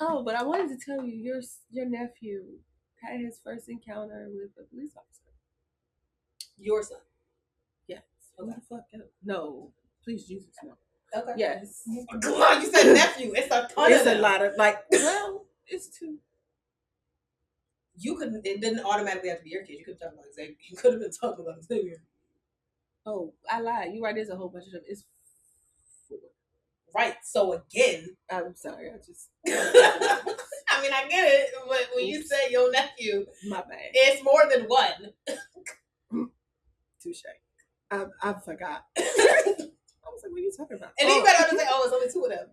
Oh, but I wanted to tell you, your nephew had his first encounter with a police officer. Your son? Yes. Okay. Who the fuck else? No, please Jesus, no. Okay. Yes. Come on, you said nephew. It's a ton It's of a them. lot of well, it's two. You couldn't. It didn't automatically have to be your kid. You could talk about Xavier. You could have been talking about Xavier. Oh, I lied. You're right. There's a whole bunch of them. It's 4. Right. So again, I'm sorry. I just. I mean, I get it, but when you say your nephew, my bad. It's more than one. Touche. I forgot. I was like, what are you talking about? And he better to say, oh, it's only 2 of them.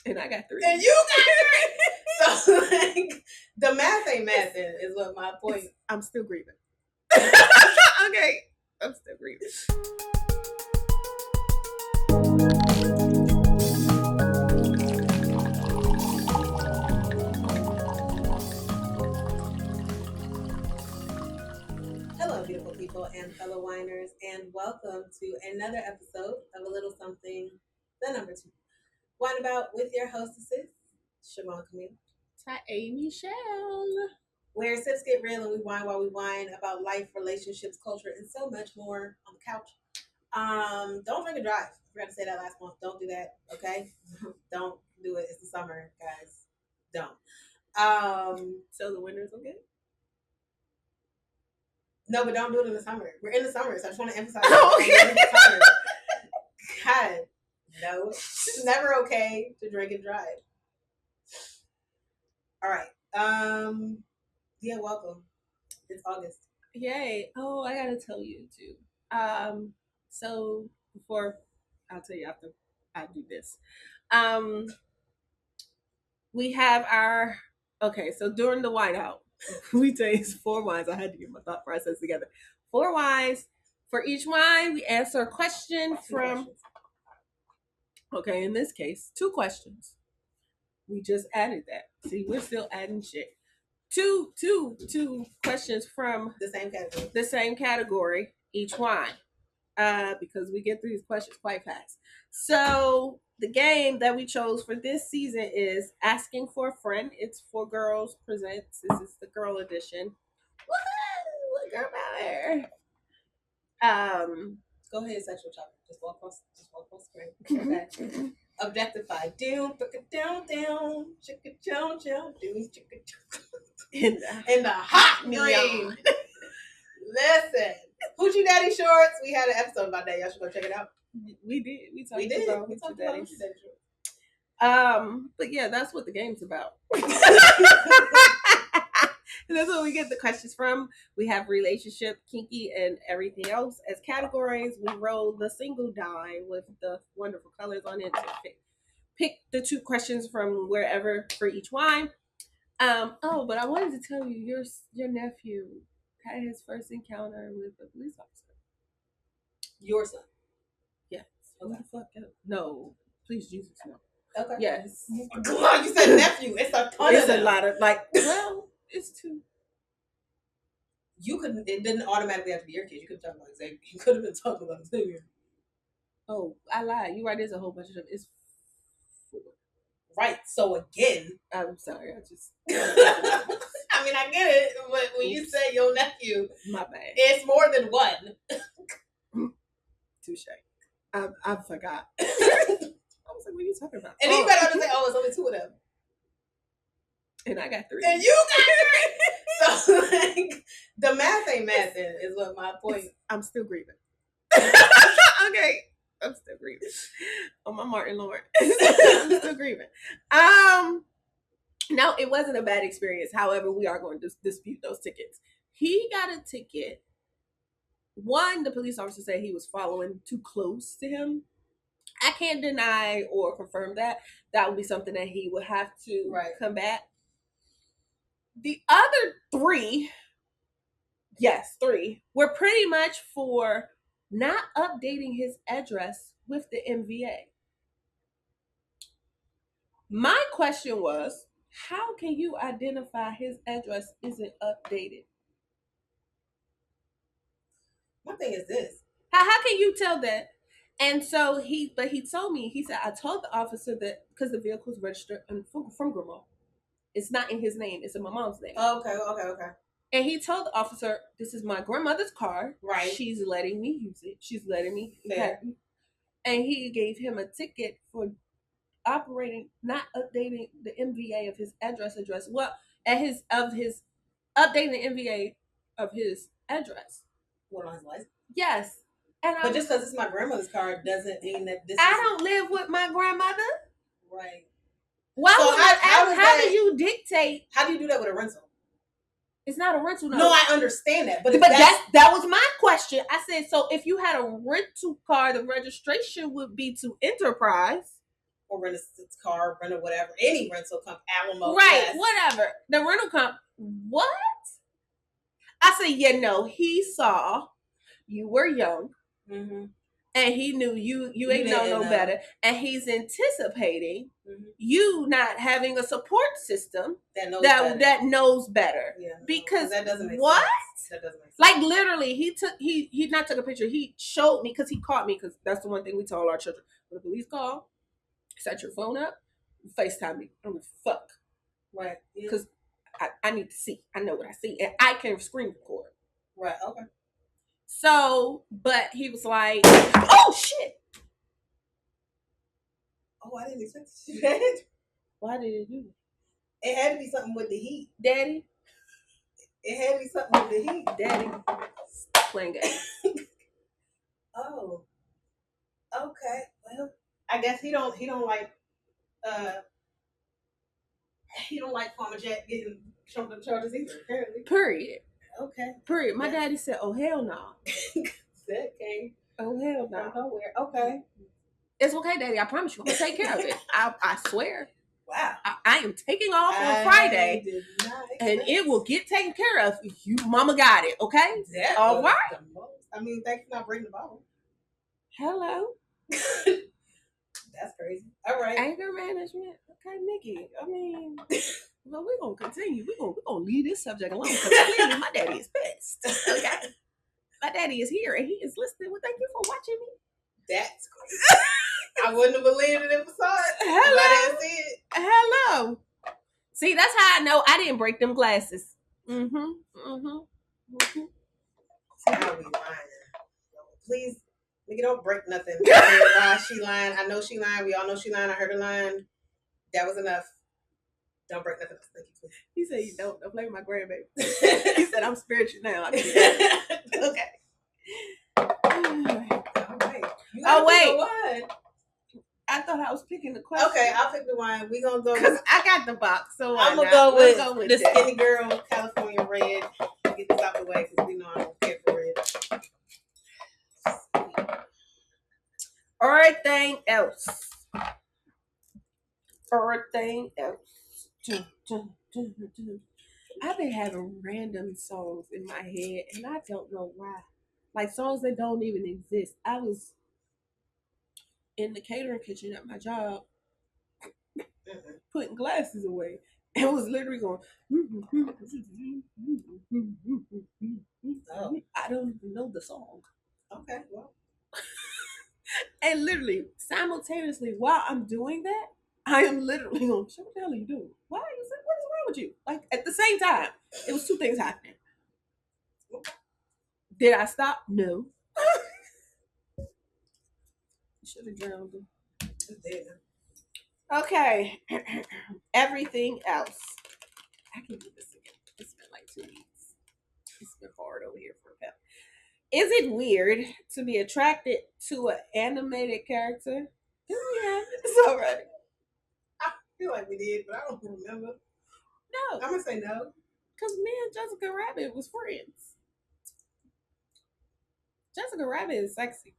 And I got 3. And you got 3. So, like, the math ain't mathing is what my point. I'm still grieving. Okay. I'm still grieving. Hello, beautiful people and fellow winers, and welcome to another episode of A Little Something, the number 2. Wine About with your hostesses, Siobhan Camille. Ty Michelle. Where sips get real and we wine while we whine about life, relationships, culture, and so much more on the couch. Don't drink and drive. I forgot to say that last month. Don't do that, okay? Don't do it. It's the summer, guys. Don't. So the winter's okay? No, but don't do it in the summer. We're in the summer, so I just want to emphasize Okay. we're in the summer. God, no. It's never okay to drink and drive. All right. Yeah, welcome. It's August. Yay. Oh, I gotta tell you too. So before I'll tell you after I do this. We have our so during the whiteout, we taste 4 wines. I had to get my thought process together. 4 wines. For each wine, we answer a question from in this case, 2 questions. We just added that. See, we're still adding shit. Two questions from the same category each wine, because we get through these questions quite fast. So the game that we chose for this season is Asking for a Friend. It's 4 Girls Presents. This is the girl edition. Woohoo! Girl power. Go ahead, sexual chocolate. Just walk across the screen. Okay. Objectified. Down, chicka chow chow, doom, chicka chow. In the hot green. Listen, Hoochie Daddy shorts. We had an episode about that. Y'all should go check it out. We did. We talked about Hoochie Daddy shorts. But yeah, that's what the game's about. And that's where we get the questions from. We have relationship, kinky, and everything else as categories. We roll the single die with the wonderful colors on it to pick the 2 questions from wherever for each wine. Oh, but I wanted to tell you, your nephew had his first encounter with a police officer. Your son? Yes. Okay. Who the fuck else? No, please Jesus, no. Okay. Yes. Come on, you said nephew. It's a ton it's of them. A lot of well, it's 2. You couldn't. It didn't automatically have to be your kid. You could talk about Xavier. You could have been talking about Xavier. Oh, I lied. You're right. There's a whole bunch of them. It's 4. Right. So again, I'm sorry. I just. I mean, I get it, but when you say your nephew, my bad. It's more than one. Touche. I forgot. I was like, what are you talking about? And he better to say, oh, it's only 2 of them. And I got 3. And you got 3. So, like, the math ain't mathing is what my point. I'm still grieving. Okay. I'm still grieving. Oh, my Martin Lord. I'm still grieving. No, it wasn't a bad experience. However, we are going to dispute those tickets. He got a ticket. One, the police officer said he was following too close to him. I can't deny or confirm that. That would be something that he would have to combat. The other 3, 3, were pretty much for not updating his address with the MVA. My question was, how can you identify his address isn't updated? My thing is this. How can you tell that? And so he told me, he said, I told the officer that because the vehicle's registered from Grandma. It's not in his name, it's in my mom's name. Okay. And he told the officer, this is my grandmother's car. Right. She's letting me use it. She's letting me. Fair. And he gave him a ticket for not updating the MVA of his address. Well, updating the MVA of his address. What, on his license? Yes. But just because it's my grandmother's car doesn't mean that I don't live with my grandmother. Right. Why so how do you dictate? How do you do that with a rental? It's not a rental. No, I understand that. But that was my question. I said, so if you had a rental car, the registration would be to Enterprise. Or rent a car, rent or whatever. Any rental company. Alamo. Right, yes. Whatever. The rental company. What? I said, he saw you were young. Mm-hmm. And he knew you ain't know no better. And he's anticipating you not having a support system that knows better. Yeah. Because that doesn't make what? Sense. That doesn't make sense. Like literally, he not took a picture. He showed me because he caught me because that's the one thing we tell our children. When the police call, set your phone up, FaceTime me. I don't give a fuck. Right. Because I need to see. I know what I see. And I can screen record. Right. Okay. So, but he was like, oh, shit. Oh, I didn't expect to do that. Why did it do that? It had to be something with the heat. Daddy? It had to be something with the heat. Daddy? Stop playing games. Oh. Okay. Well, I guess he don't like Farmer Jack getting trumped up charges either, apparently. Period. Okay. Period. My daddy said, oh, hell no. That came. Oh, hell no. Nowhere. Okay. It's okay, Daddy. I promise you. I'm going to take care of it. I swear. Wow. I am taking off on Friday. And it will get taken care of. You mama got it, okay? That all right. I mean, thanks for not bringing the bottle. Hello. That's crazy. All right. Anger management. Okay, Nikki. I mean... Well, we're going to continue. We're gonna leave this subject alone because clearly my daddy is pissed. Okay? My daddy is here and he is listening. Well, thank you for watching me. That's crazy. I wouldn't have believed it if I saw it. Hello. If I didn't see it. Hello. See, that's how I know I didn't break them glasses. Mm-hmm. Mm-hmm. Mm-hmm. See how we lying. Please, nigga, don't break nothing. Why she lying? I know she lying. We all know she lying. I heard her lying. That was enough. Don't break nothing else. Thank you, please. He said, you don't play with my grandbaby. He said, I'm spiritual now. I can okay. All right. Oh, wait. I thought I was picking the question. Okay, I'll pick the wine. We're going to go because I got the box. So I'm going to go with the Skinnygirl California Red. Get this out the way because we know I don't care for red. Everything else. Everything else. I've been having random songs in my head and I don't know why. Like songs that don't even exist. I was in the catering kitchen at my job putting glasses away and was literally going I don't even know the song. Okay, well. And literally simultaneously while I'm doing that, I am literally going, what the hell are you doing? Why are you saying, what is wrong with you? Like, at the same time, it was two things happening. Did I stop? No. Should have drowned him. Okay. Everything else. I can do this again. It's been like 2 weeks. It's been hard over here for a pep. Is it weird to be attracted to an animated character? Do we have it? It's all right. I feel like we did, but I don't remember. No. I'm going to say no. Because me and Jessica Rabbit was friends. Jessica Rabbit is sexy.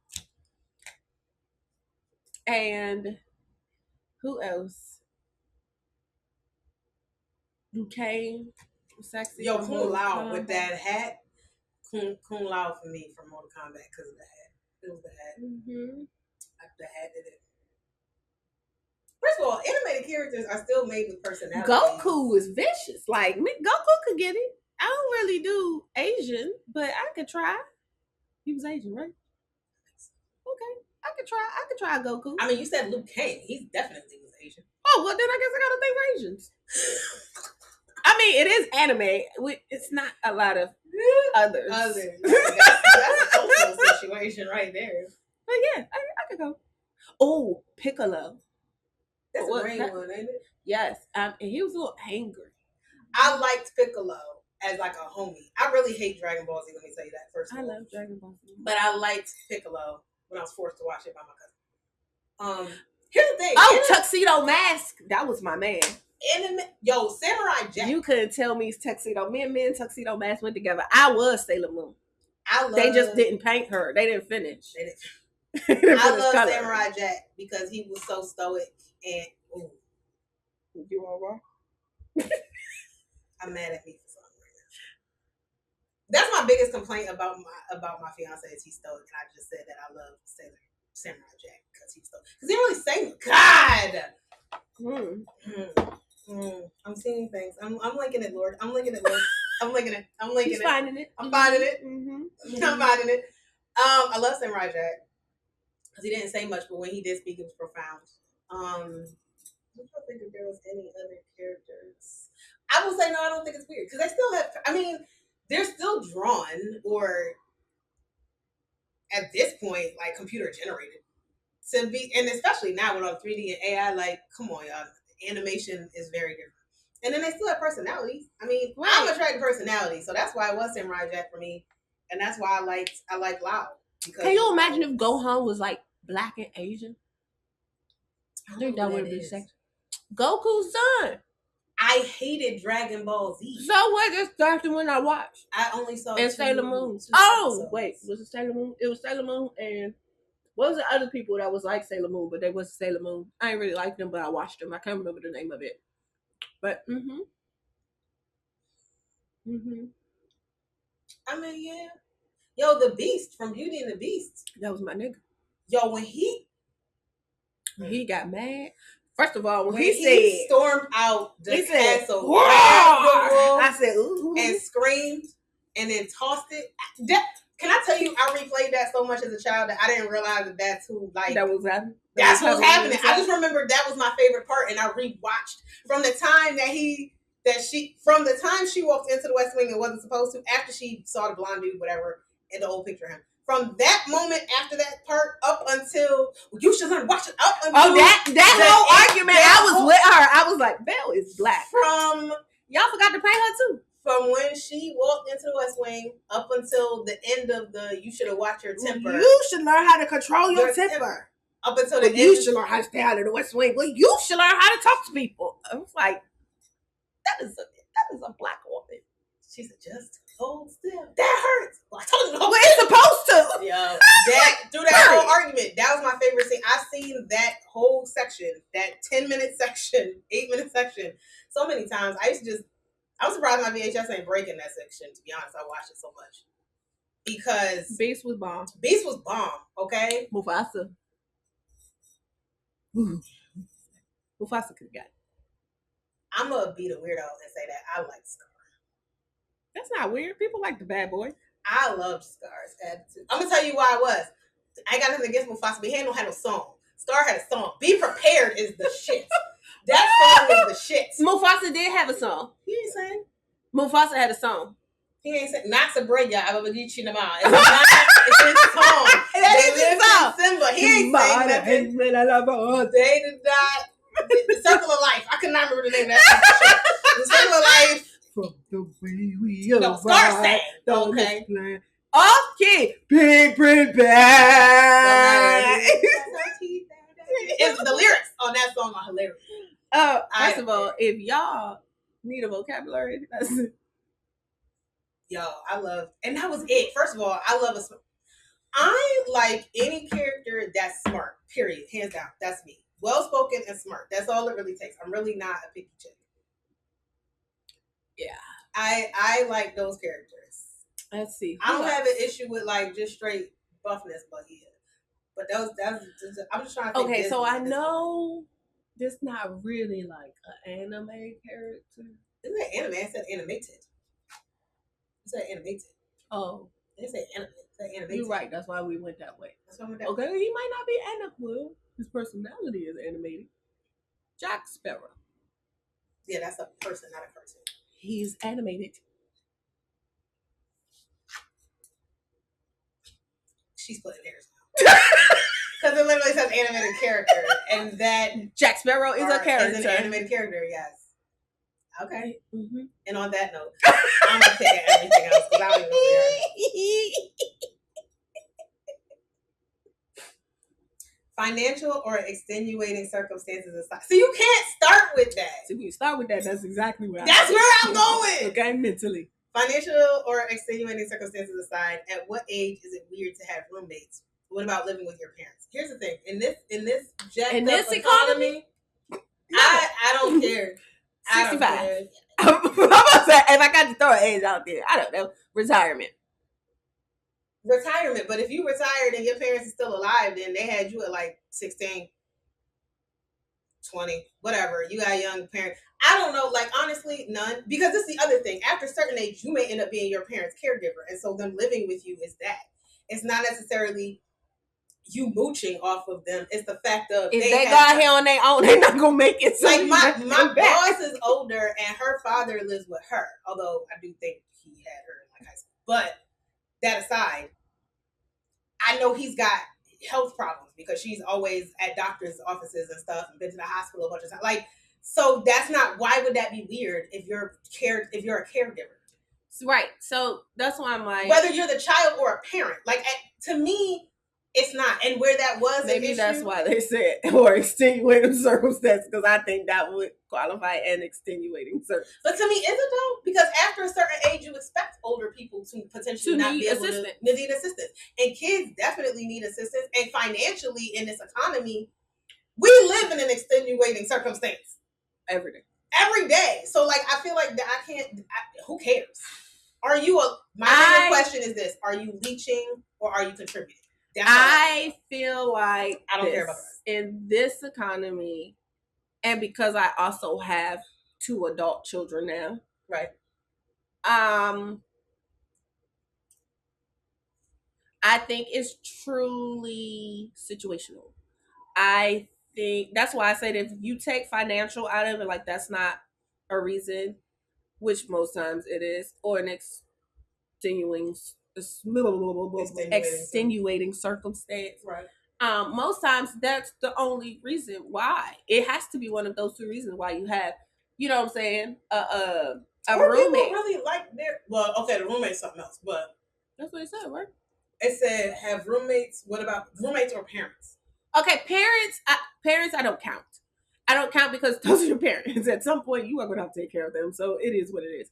And who else? Duquesne was sexy. Yo, Kung Lao with that hat. Kung Lao for me from Mortal Kombat because of the hat. It was the hat. Mm-hmm. The hat did it. First of all, animated characters are still made with personality. Goku is vicious. Like, Goku could get it. I don't really do Asian, but I could try. He was Asian, right? Okay. I could try Goku. I mean, you said Luke Kang. He definitely was Asian. Oh, well, then I guess I gotta think Asians. I mean, it is anime. It's not a lot of others. That's a cultural situation right there. But yeah, I could go. Oh, Piccolo. That's a great one, ain't it? Yes. And he was a little angry. I liked Piccolo as like a homie. I really hate Dragon Ball Z. Let me tell you that first. I love Dragon Ball Z, but I liked Piccolo when I was forced to watch it by my cousin. Here's the thing. Tuxedo Mask. That was my man. Samurai Jack. You couldn't tell me Tuxedo. Me and Tuxedo Mask went together. I was Sailor Moon. They just didn't paint her. They didn't finish. I love Samurai Jack because he was so stoic and ooh. You all right? I'm mad at me for something right now. That's my biggest complaint about my fiance is he's stoic, and I just said that I love Samurai Jack because he's stoic. Because he didn't really say God. I'm seeing things. I'm linking it, Lord. I'm linking it, Lord. I'm linking it. He's finding it. I'm finding it. Mm-hmm. I'm finding it. I love Samurai Jack because he didn't say much, but when he did speak, it was profound. I don't think if there was any other characters. I will say no. I don't think it's weird because they still have. I mean, they're still drawn or at this point like computer generated to be, and especially now with all 3D and AI. Like, come on, y'all. Animation is very different. And then they still have personalities. I mean, right. I'm attracted to personality, so that's why it was Samurai Jack for me, and that's why I like Lao. Can you imagine if Gohan was like black and Asian? I think that would be sexy. Goku's son. I hated Dragon Ball Z. So what? That's the one I watched. I only saw and Sailor Moon. Oh wait, was it Sailor Moon? It was Sailor Moon and what was the other people that was like Sailor Moon, but they wasn't Sailor Moon. I ain't really like them, but I watched them. I can't remember the name of it. But I mean, yeah. Yo, the Beast from Beauty and the Beast. That was my nigga. Yo, when he got mad. First of all, when he said stormed out the castle, I said, ooh, and screamed and then tossed it. Can I tell you, I replayed that so much as a child that I didn't realize that that's who that was happening. That's what was happening. I just remember that was my favorite part, and I rewatched from the time from the time she walked into the West Wing and wasn't supposed to, after she saw the blonde dude, whatever, in the old picture of him. From that moment after that part up until you should learn watch it up until that whole argument, I was with her. I was like, Belle is black. From y'all forgot to pay her too. From when she walked into the West Wing up until the end of you should have watched your temper. You should learn how to control your temper. Up until the end. You should learn how to stay out of the West Wing. Well, you should learn how to talk to people. I was like, that is a black woman. She said, just hold still. That hurts. Well, I told you. Well, it's supposed to. Yeah. Through that whole argument, that was my favorite scene. I've seen that whole section, that 10-minute section, 8-minute section, so many times. I'm surprised my VHS ain't breaking that section, to be honest. I watched it so much. Because Beast was bomb. Okay? Mufasa. Mufasa could have got it. I'm going to be the weirdo and say that I like Scar. That's not weird. People like the bad boy. I loved Scar's attitude. I'm going to tell you why I was. I ain't got nothing against Mufasa, but he ain't had no song. Scar had a song. Be Prepared is the shit. That song is the shit. Mufasa did have a song. He ain't saying. Mufasa had a song. He ain't saying. Not Sabrina. I will get you tomorrow. It's his song. That is his song. Simba. He ain't saying nothing. They did not. The Circle of Life. I cannot remember the name of that song. The Circle of Life. From the way we no, Scar sang. Okay. Okay. Big Print Bag. The lyrics on that song are hilarious. First of all, if y'all need a vocabulary, I love, and that was it. First of all, I like any character that's smart, period. Hands down. That's me. Well spoken and smart. That's all it really takes. I'm really not a picky chick. Yeah. I like those characters. Let's see. I don't have an issue with like just straight buffness, but yeah. But I'm just trying to think. Okay, so I know this not really like an anime character. Isn't that anime? I said animated. You said animated. Oh. They said animated. You're right. That's why we went that way. That's why we went that way. He might not be animated. His personality is animated. Jack Sparrow. Yeah, that's a person, not a person. He's animated. She's splitting hairs now. Because it literally says animated character, and that Jack Sparrow is a character. Is an animated character, yes. Okay. Mm-hmm. And on that note, I'm gonna pick at everything else because I don't even know where. Financial or extenuating circumstances aside. So you can't start with that. So you start with that. That's exactly where I'm going. Okay, mentally. Financial or extenuating circumstances aside, at what age is it weird to have roommates? What about living with your parents? Here's the thing: in this economy, I don't care. 65. I'm about to say, if I got to throw an age out there, I don't know. Retirement. But if you retired and your parents are still alive, then they had you at like 16, 20, whatever. You got young parents. I don't know, like honestly, none. Because this is the other thing. After a certain age, you may end up being your parents' caregiver. And so them living with you is that. It's not necessarily you mooching off of them. It's the fact of if they got here on their own, they're not gonna make it. So like my boss is older and her father lives with her. Although I do think he had her in like high school. But that aside, I know he's got health problems because she's always at doctor's offices and stuff and been to the hospital a bunch of times. Like, so that's not, why would that be weird if you're a caregiver? Right. So that's why I'm like, whether you're the child or a parent, like to me, it's not. And where that was maybe that's why they said or extenuating circumstance, because I think that would qualify an extenuating circumstance. But to me, is it though? Because after a certain age, you expect older people to potentially not be able to need assistance. And kids definitely need assistance. And financially, in this economy, we live in an extenuating circumstance. Every day. So like, I feel like that who cares? My bigger question is this: are you leeching or are you contributing? I feel like I don't care about that. In this economy, and because I also have 2 adult children now, right? I think it's truly situational. I think that's why I said if you take financial out of it, like that's not a reason, which most times it is, or an extenuating circumstance. Right. Most times that's the only reason why. It has to be one of those 2 reasons why you have, you know what I'm saying, a roommate. People really like the roommate's something else, but that's what it said, right? It said have roommates. What about roommates or parents? Okay, parents I don't count. I don't count because those are your parents. At some point you are going to have to take care of them, so it is what it is.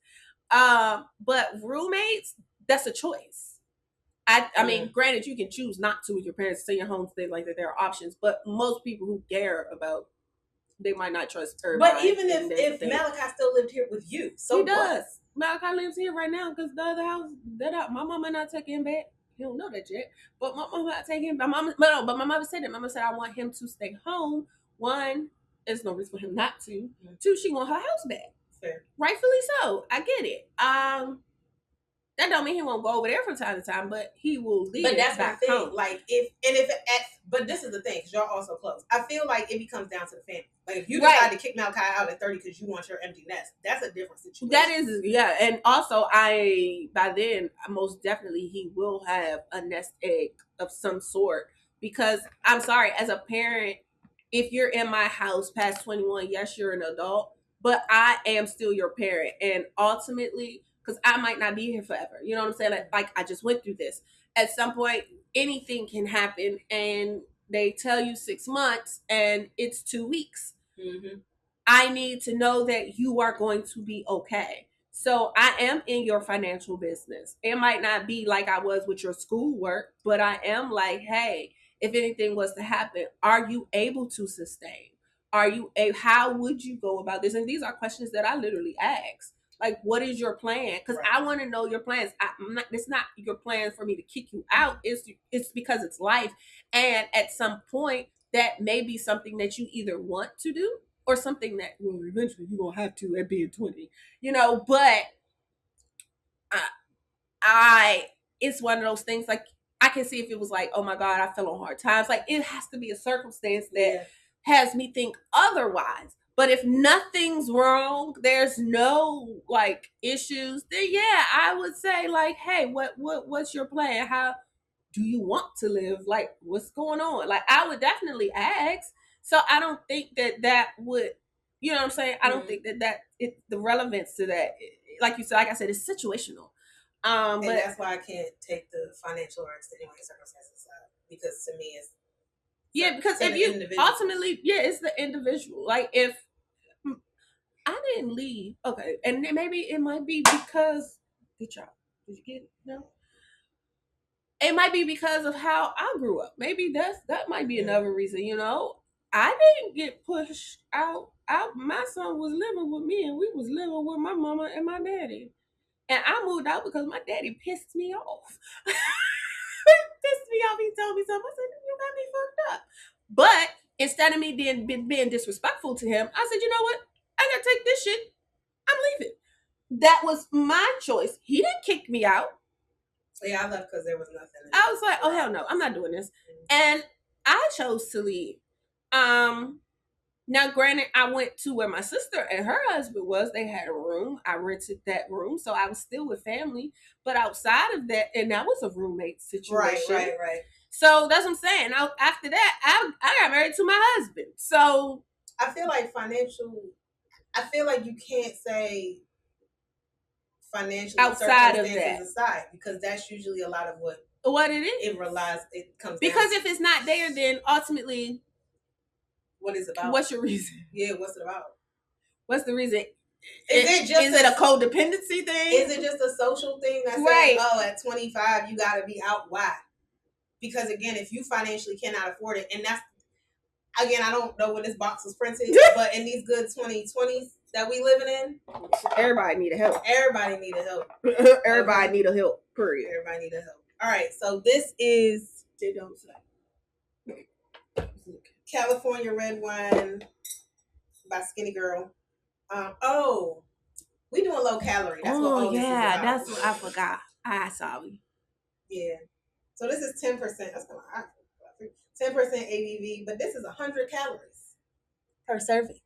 But roommates, that's a choice. I mean, granted, you can choose not to with your parents, stay in your home, things like that. There are options, but most people who care about, they might not trust her. But even if Malachi still lived here with you, so he does. Malachi lives here right now because the other house, my mom might not take him back. He don't know that yet, but my mom might take him. But my mother said that. Mama said I want him to stay home. 1, there's no reason for him not to. 2, she want her house back. Fair. Rightfully so. I get it. That don't mean he won't go over there from time to time, but he will leave. But that's my thing. Home. Like but this is the thing, because y'all also close. I feel like it becomes down to the family. Like if you decide to kick Malachi out at 30 because you want your empty nest, that's a different situation. That is, yeah. And also, by then, most definitely he will have a nest egg of some sort. Because I'm sorry, as a parent, if you're in my house past 21, yes, you're an adult, but I am still your parent, and ultimately, because I might not be here forever. You know what I'm saying? Like I just went through this. At some point, anything can happen, and they tell you 6 months, and it's 2 weeks. Mm-hmm. I need to know that you are going to be okay. So I am in your financial business. It might not be like I was with your schoolwork, but I am like, hey, if anything was to happen, are you able to sustain? How would you go about this? And these are questions that I literally ask. Like, what is your plan? Because I want to know your plans. It's not your plan for me to kick you out. It's because it's life. And at some point, that may be something that you either want to do or something that, well, eventually you're going to have to at being 20. You know, but it's one of those things like, I can see if it was like, oh my God, I fell on hard times. Like, it has to be a circumstance that has me think otherwise. But if nothing's wrong, there's no like issues, then yeah, I would say like, hey, what's your plan? How do you want to live? Like, what's going on? Like, I would definitely ask. So I don't think that would, you know what I'm saying? I don't think that the relevance to that, like you said, like I said, it's situational. And but that's why I can't take the financial or extenuating circumstances out, because to me it's because if you ultimately, it's the individual. Like, if I didn't leave, okay, and maybe it might be because, good job, did you get it? No, it might be because of how I grew up. Maybe that might be another reason. You know, I didn't get pushed out. My son was living with me, and we was living with my mama and my daddy. And I moved out because my daddy pissed me off. He pissed me off. He told me something. I said, "You got me fucked up." But instead of me being disrespectful to him, I said, "You know what? I gotta take this shit. I'm leaving." That was my choice. He didn't kick me out. Yeah, I left because there was nothing. I was like, "Oh hell no, I'm not doing this," and I chose to leave. Now, granted, I went to where my sister and her husband was. They had a room. I rented that room, so I was still with family. But outside of that, and that was a roommate situation. Right. So that's what I'm saying. After that, I got married to my husband. So I feel like I feel like you can't say financial outside of that aside, because that's usually a lot of what it is. It comes because down if it's not there, then ultimately, what is it about? What's your reason? Yeah, what's it about? What's the reason? Is it a codependency thing? Is it just a social thing that says, oh, at 25 you got to be out? Why? Because again, if you financially cannot afford it, and that's, again, I don't know when this box was printed, but in these good 2020s that we living in, everybody need a help. Everybody need a help. Everybody need a help. Period. Everybody need a help. All right, so this is California Red Wine by Skinnygirl. We doing low calorie. That's what all this is about. That's what I forgot. Sorry. Yeah. So this is 10%. That's kind of 10% ABV, but this is 100 calories per serving.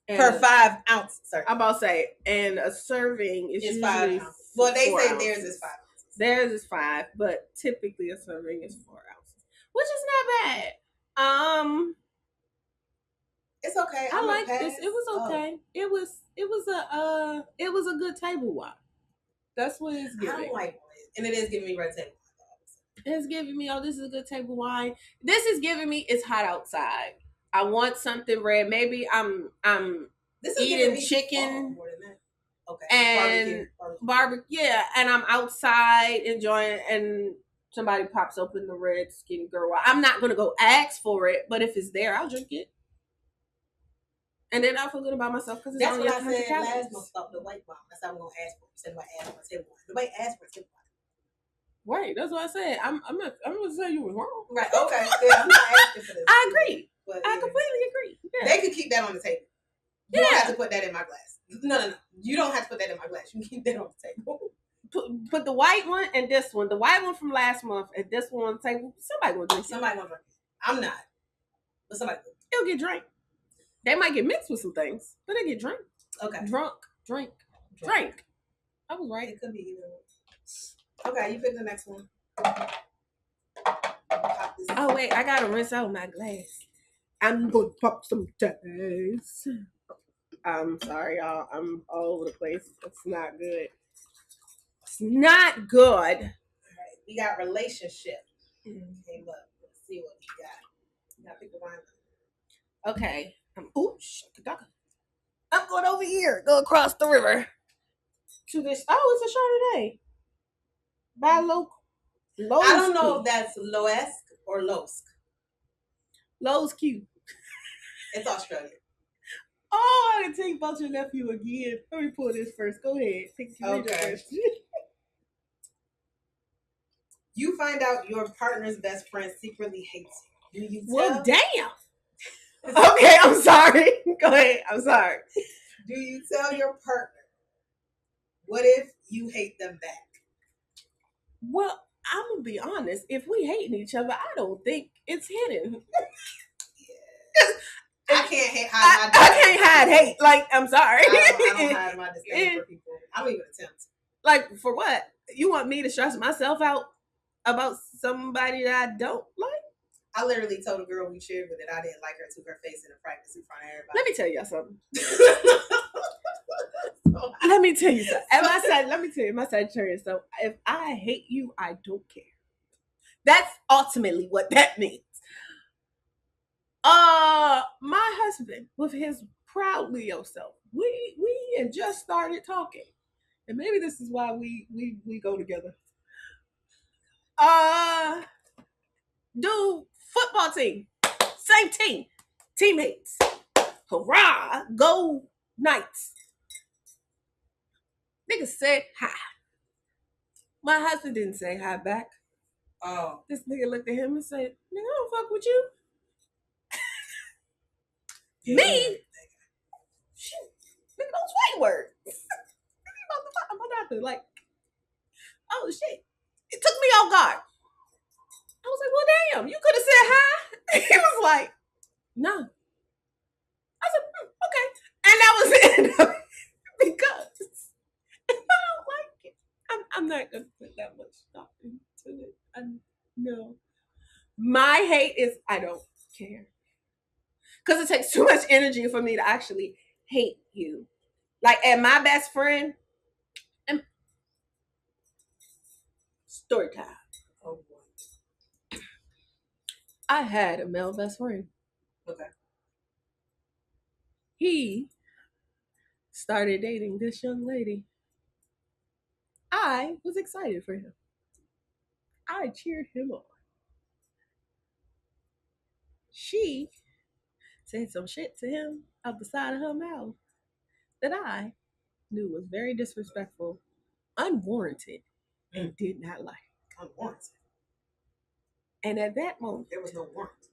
And per 5 ounce serving. I'm about to say, and a serving is 5 ounces. Well, they say theirs is 5 ounces. Theirs is 5, but typically a serving is 4 ounces, which is not bad. It's okay. I like this. It was okay. It was a good table wine. That's what it's giving. I don't like red, and it is giving me red table wine. It's giving me, this is a good table wine. This is giving me, it's hot outside. I want something red. Maybe I'm eating chicken. More than that. Okay. And barbecue. Yeah, and I'm outside enjoying, and somebody pops open the red Skinnygirl wine. I'm not gonna go ask for it, but if it's there, I'll drink it. And then I feel good about myself because that's what I said last month about the white wine. That's how I'm gonna ask for it. Instead of asking for a table wine. Nobody asked for a table wine. Right, that's what I said. I'm gonna say you was wrong. Right, okay. Yeah, I'm not asking for this. I agree. But, I completely agree. Yeah. They could keep that on the table. You don't have to put that in my glass. No. You don't have to put that in my glass. You can keep that on the table. Put the white one and this one. The white one from last month and this one on the table. Somebody will drink it. Somebody will drink it. I'm not. But somebody will. It'll get drank. They might get mixed with some things, but they get drunk. Okay. Drink. I was right. It could be either one. Okay, you pick the next one. Oh, wait. I got to rinse out my glass. I'm going to pop some tags. I'm sorry, y'all. I'm all over the place. It's not good. It's not good. All right. We got relationship. Okay, look. Let's see what we got. You got to pick the wine. Okay. I'm going over here. Go across the river to this. Oh, it's a Chardonnay by Lowesque. I don't know if that's Lowesque or Lowesque. Lowesque. It's Australian. Oh, I can take about your nephew again. Let me pull this first. Go ahead. Okay. You find out your partner's best friend secretly hates you. Do you tell? Well, damn. Okay, I'm sorry. Go ahead. I'm sorry. Do you tell your partner? What if you hate them back? Well, I'm gonna be honest. If we hating each other, I don't think it's hidden. I can't hide my disdain. I can't hide hate. Like, I'm sorry. I don't hide my disdain for people. I don't even attempt. Like, for what? You want me to stress myself out about somebody that I don't like? I literally told a girl we shared with that I didn't like her to her face in a practice in front of everybody. Let me tell you something. Let me tell you something. Let me tell you, my Sagittarius. So if I hate you, I don't care. That's ultimately what that means. My husband, with his proud Leo self, we had just started talking, and maybe this is why we go together. Do football team, same team, teammates. Hurrah, go Knights. Nigga said hi. My husband didn't say hi back. Oh. This nigga looked at him and said, nigga, I don't fuck with you. Yeah. Me? Shoot. Nigga, those white words. I'm about to, like, oh shit. It took me off guard. I was like, well, damn, you could have said hi. He was like, no. I said, okay. And that was it. Because I don't like it. I'm not going to put that much stuff into it. No. My hate is I don't care. Because it takes too much energy for me to actually hate you. Like, and my best friend, and Storytime. Oh boy. I had a male best friend. Okay. He started dating this young lady. I was excited for him. I cheered him on. She said some shit to him out the side of her mouth that I knew was very disrespectful, unwarranted, and did not like. Unwarranted. And at that moment, there was no warrant.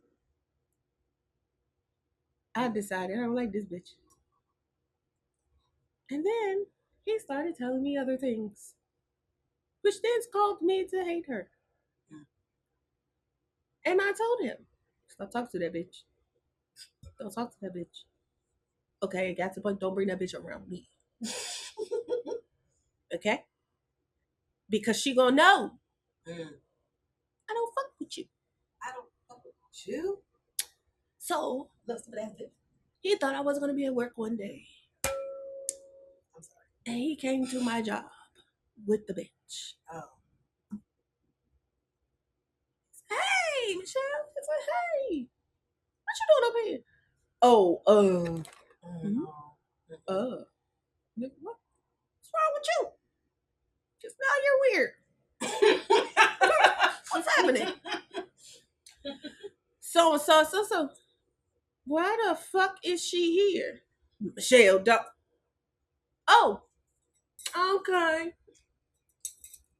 I decided I don't like this bitch. And then he started telling me other things, which then caused me to hate her. And I told him, stop talking to that bitch. Don't talk to that bitch. Okay, got to the point, don't bring that bitch around me. Okay? Because she gonna know. I don't fuck with you. I don't fuck with you? So, he thought I was gonna be at work one day. I'm sorry. And he came to my job with the bitch. Oh. Hey, Michelle. It's like, hey, what you doing up here? Oh, what's wrong with you? Just now you're weird. What's happening? So. Why the fuck is she here? Michelle, don't. Oh, okay.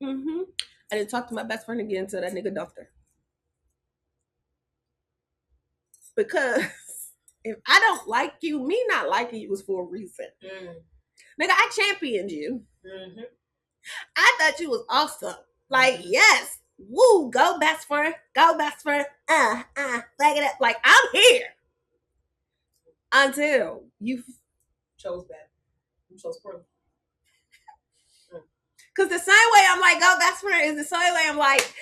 I didn't talk to my best friend again until that nigga dumped her. Because if I don't like you, me not liking you was for a reason. Nigga, I championed you. I thought you was awesome. Like, yes. Woo, go best friend. Go best friend. Like it up. Like, I'm here. Until you chose bad. You chose poorly. Because the same way I'm like, go best friend is the same way I'm like,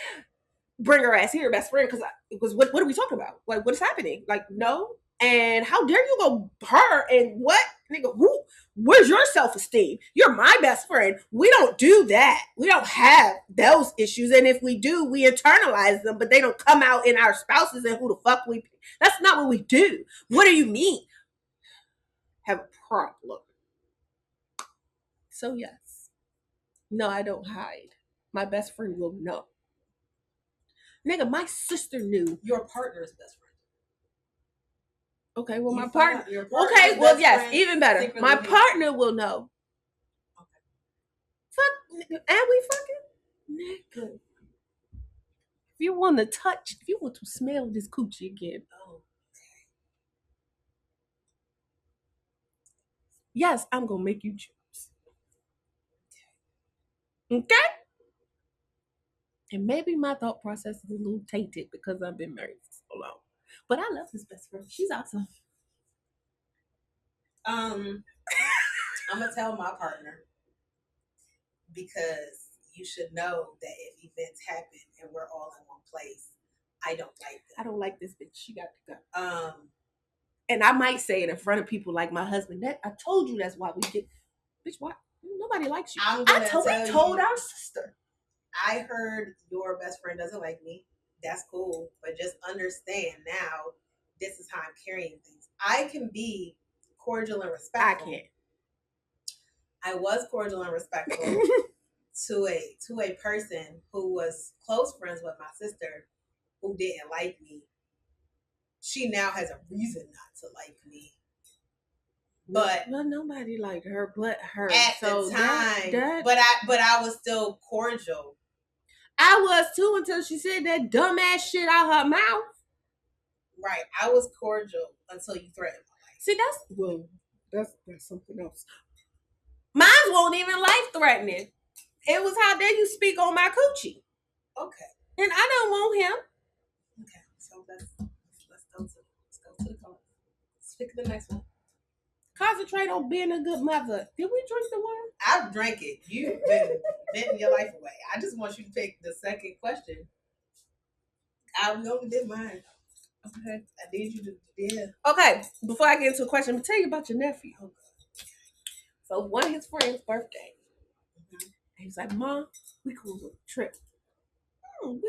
bring her ass here, best friend. Because what are we talking about? Like, what is happening? Like, no. And how dare you go her and what? Nigga, where's your self-esteem? You're my best friend. We don't do that. We don't have those issues. And if we do, we internalize them, but they don't come out in our spouses and who the fuck we. That's not what we do. What do you mean? Have a problem. So yes. No, I don't hide. My best friend will know. Nigga, my sister knew. Your partner's best friend. Okay, well, my partner. Okay, well, yes, even better. My partner will know. Okay. Fuck, and we fucking. Nigga. If you want to smell this coochie again. Oh. Yes, I'm going to make you choose. Okay? And maybe my thought process is a little tainted because I've been married for so long. But I love his best friend. She's awesome. I'm gonna tell my partner, because you should know that if events happen and we're all in one place, I don't like them. I don't like this bitch. She got to go. And I might say it in front of people like my husband. That I told you that's why we get. Bitch, why? Nobody likes you. We told our sister. I heard your best friend doesn't like me. That's cool, but just understand now. This is how I'm carrying things. I can be cordial and respectful. I can't. I was cordial and respectful to a person who was close friends with my sister, who didn't like me. She now has a reason not to like me. But nobody liked her but her at the time. But I was still cordial. I was too until she said that dumbass shit out her mouth. Right. I was cordial until you threatened my life. See, that's something else. Mine won't even life threatening. It was how dare you speak on my coochie. Okay. And I don't want him. Okay. So let's go to the car. Let's pick the next one. Concentrate on being a good mother. Did we drink the wine? I've drank it. You've been betting your life away. I just want you to take the second question. I only did mine. Okay. I need you to, yeah. Okay. Before I get into a question, I'm going to tell you about your nephew. Okay. So one of his friends' birthday. Mm-hmm. And he's like, Mom, we going on a trip. We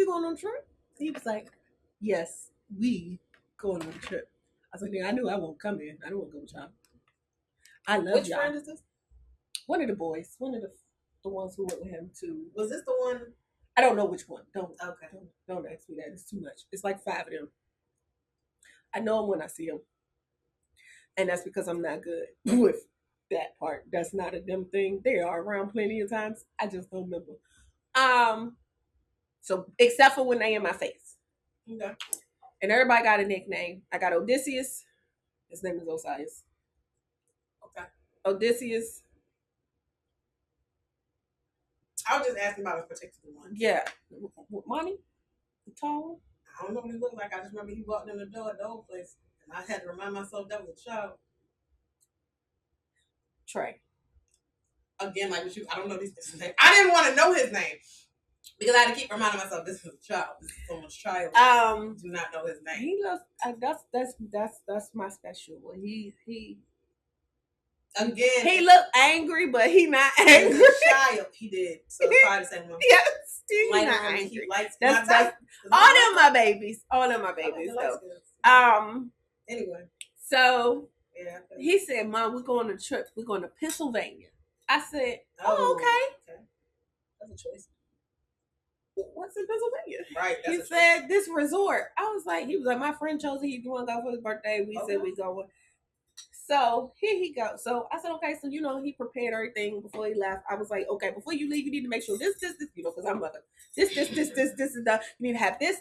going on a trip? He was like, yes, we going on a trip. I was like, I knew I won't come in. I don't want to go with y'all. I love Which y'all. friend is this? One of the boys. One of the ones who went with him too. Was this the one? I don't know which one. Don't ask me that. It's too much. It's like 5 of them. I know them when I see them. And that's because I'm not good with that part. That's not a them thing. They are around plenty of times. I just don't remember. So except for when they in my face. Okay. And everybody got a nickname. I got Odysseus. His name is Osiris. Okay. Odysseus. I was just asking about a particular one. Yeah. Money? The tall? I don't know what he looked like. I just remember he walked in the door at the old place. And I had to remind myself that was a child. Trey. Again, like with you, I don't know these people's names. I didn't want to know his name. Because I had to keep reminding myself this is a child. This is someone's child. Do not know his name. He looks that's my special one. He again. He looked angry, but he not angry. He was a child. He did. So it's probably the same one. Yes, he's like not angry. He likes that's all them my babies. All of my babies. So. Anyway. So yeah. He said, Mom, we're going on a trip. We're going to Pennsylvania. I said, oh okay. That's a choice. What's in Pennsylvania? Right. He said this resort. He was like, my friend chose it. He want to go for his birthday. We said we going. So here he goes. So I said, okay. So he prepared everything before he left. I was like, okay, before you leave, you need to make sure this, because I'm mother. This is the. You need to have this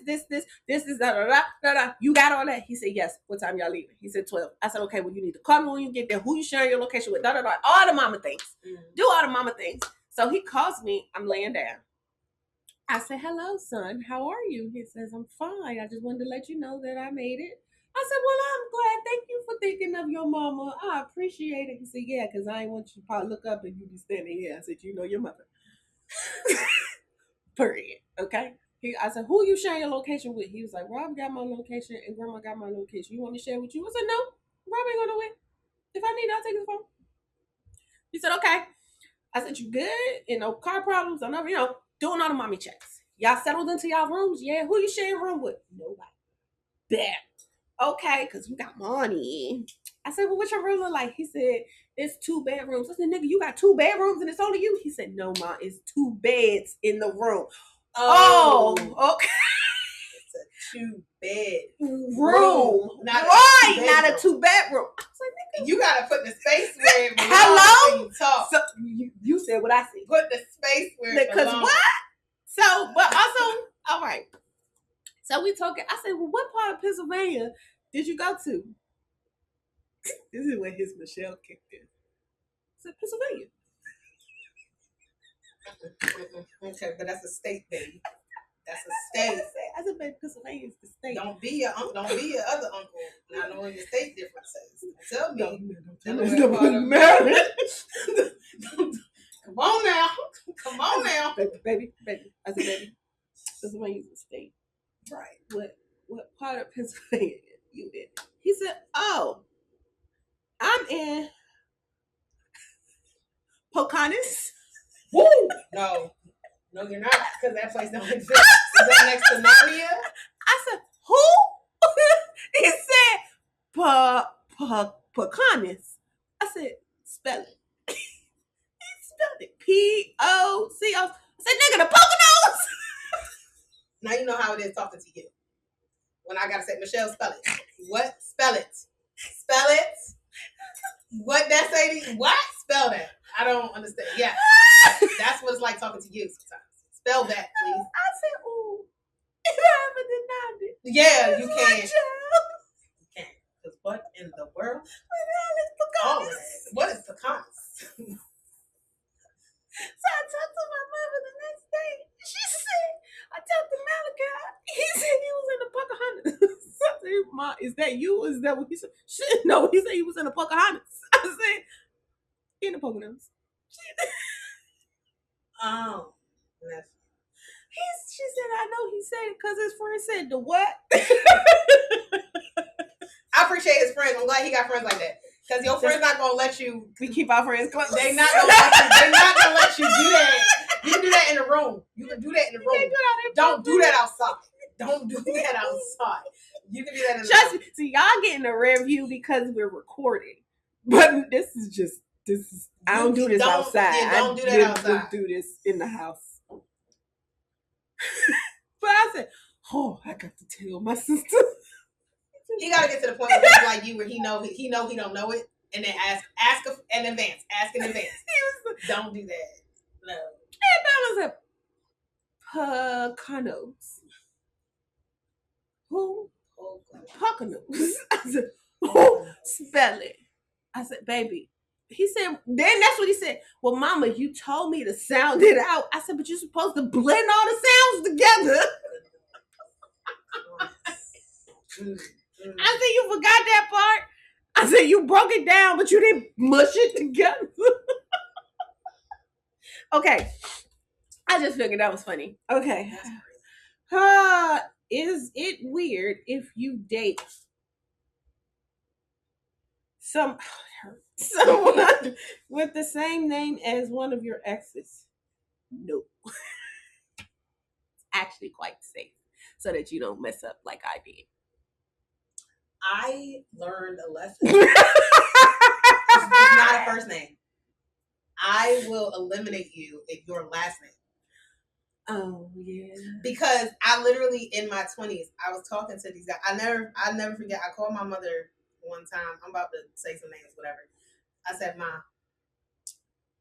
is da. You got all that? He said, yes. What time y'all leaving? He said 12. I said, okay. Well, you need to call me when you get there. Who you sharing your location with? Da. All the mama things. Do all the mama things. So he calls me. I'm laying down. I said, hello, son. How are you? He says, I'm fine. I just wanted to let you know that I made it. I said, well, I'm glad. Thank you for thinking of your mama. I appreciate it. He said, yeah, because I ain't want you to probably look up and you be standing here. I said, your mother. Period. Okay? I said, who you sharing your location with? He was like, Rob got my location and Grandma got my location. You want me to share with you? I said, no. Rob ain't going to win. If I need it, I'll take his phone. He said, okay. I said, you good? Car problems? I know, doing all the mommy checks. Y'all settled into y'all rooms? Yeah. Who you sharing room with? Nobody. Damn. Okay, because you got money. I said, well, what's your room look like? He said, it's 2 bedrooms. I said, nigga, you got 2 bedrooms and it's only you? He said, no, Ma, it's 2 beds in the room. Oh okay. It's a 2-bed room. Not a 2-bedroom. I was like, nigga. You got to put the space where it belongs. Hello? When you talk. So, you said what I said. Put the space where it belongs. Because what? So, but also, all right. So we talking. I said, well, what part of Pennsylvania did you go to? This is when his Michelle kicked in. I said, Pennsylvania. Okay, but that's a state, baby. That's a state. I said, baby, Pennsylvania is the state. Don't be your uncle. Don't be your other uncle. Not knowing your state differences. Tell me. Tell me what part of Maryland. Come on now. Come on now. Baby. I said, baby, Pennsylvania is the state. Right. What part of Pennsylvania you in? He said, oh, I'm in Pocahontas. Woo! No, you're not, because that place don't exist. Is that next to Narnia? I said, who? He said, Pocahontas. I said, spell it. He spelled it P-O-C-O. I said, nigga, the Poconos. Now you know how it is talking to you. When I gotta say, Michelle, spell it. What? Spell it. Spell it. What that say to you? What? Spell that. I don't understand. Yeah. That's what it's like talking to you sometimes. Spell that, please. I said, ooh, if I haven't denied it. Yeah, you can. You can. Because what in the world? What the hell is Pocahontas? Oh, what is Pocahontas? So I talked to my mother the next day. She said, I talked to Malachi. He said he was in the Pocahontas. I said, Ma, is that you? Is that what he said? No, he said he was in the Pocahontas. I said, in the Pocahontas. She said, I know he said it because his friend said the what? I appreciate his friends. I'm glad he got friends like that. Because your friends not gonna let you. We keep our friends close. They're not gonna let you do that. You can do that in the room. You can do that in the room. Don't do that outside. Don't do that outside. You can do that in the room. Trust me. See, y'all getting a review because we're recording. But this is I don't do this outside. Yeah, don't do that outside. I do this in the house. But I said, oh, I got to tell my sister. He got to get to the point where he's like you, where he know he don't know it, and then ask in advance. Ask in advance. Don't do that. No. And I was like, Poconos. Who? Poconos. I said, oh, spell it. I said, baby. He said, then that's what he said. Well, Mama, you told me to sound it out. I said, but you're supposed to blend all the sounds together. I said, you forgot that part. I said, you broke it down, but you didn't mush it together. Okay. I just figured that was funny. Okay. Is it weird if you date someone with the same name as one of your exes? No. It's actually quite safe so that you don't mess up like I did. I learned a lesson. It's not a first name. I will eliminate you if your last name. Oh yeah. Because I literally in my 20s, I was talking to these guys. I never forget. I called my mother one time. I'm about to say some names, whatever. I said, "Ma,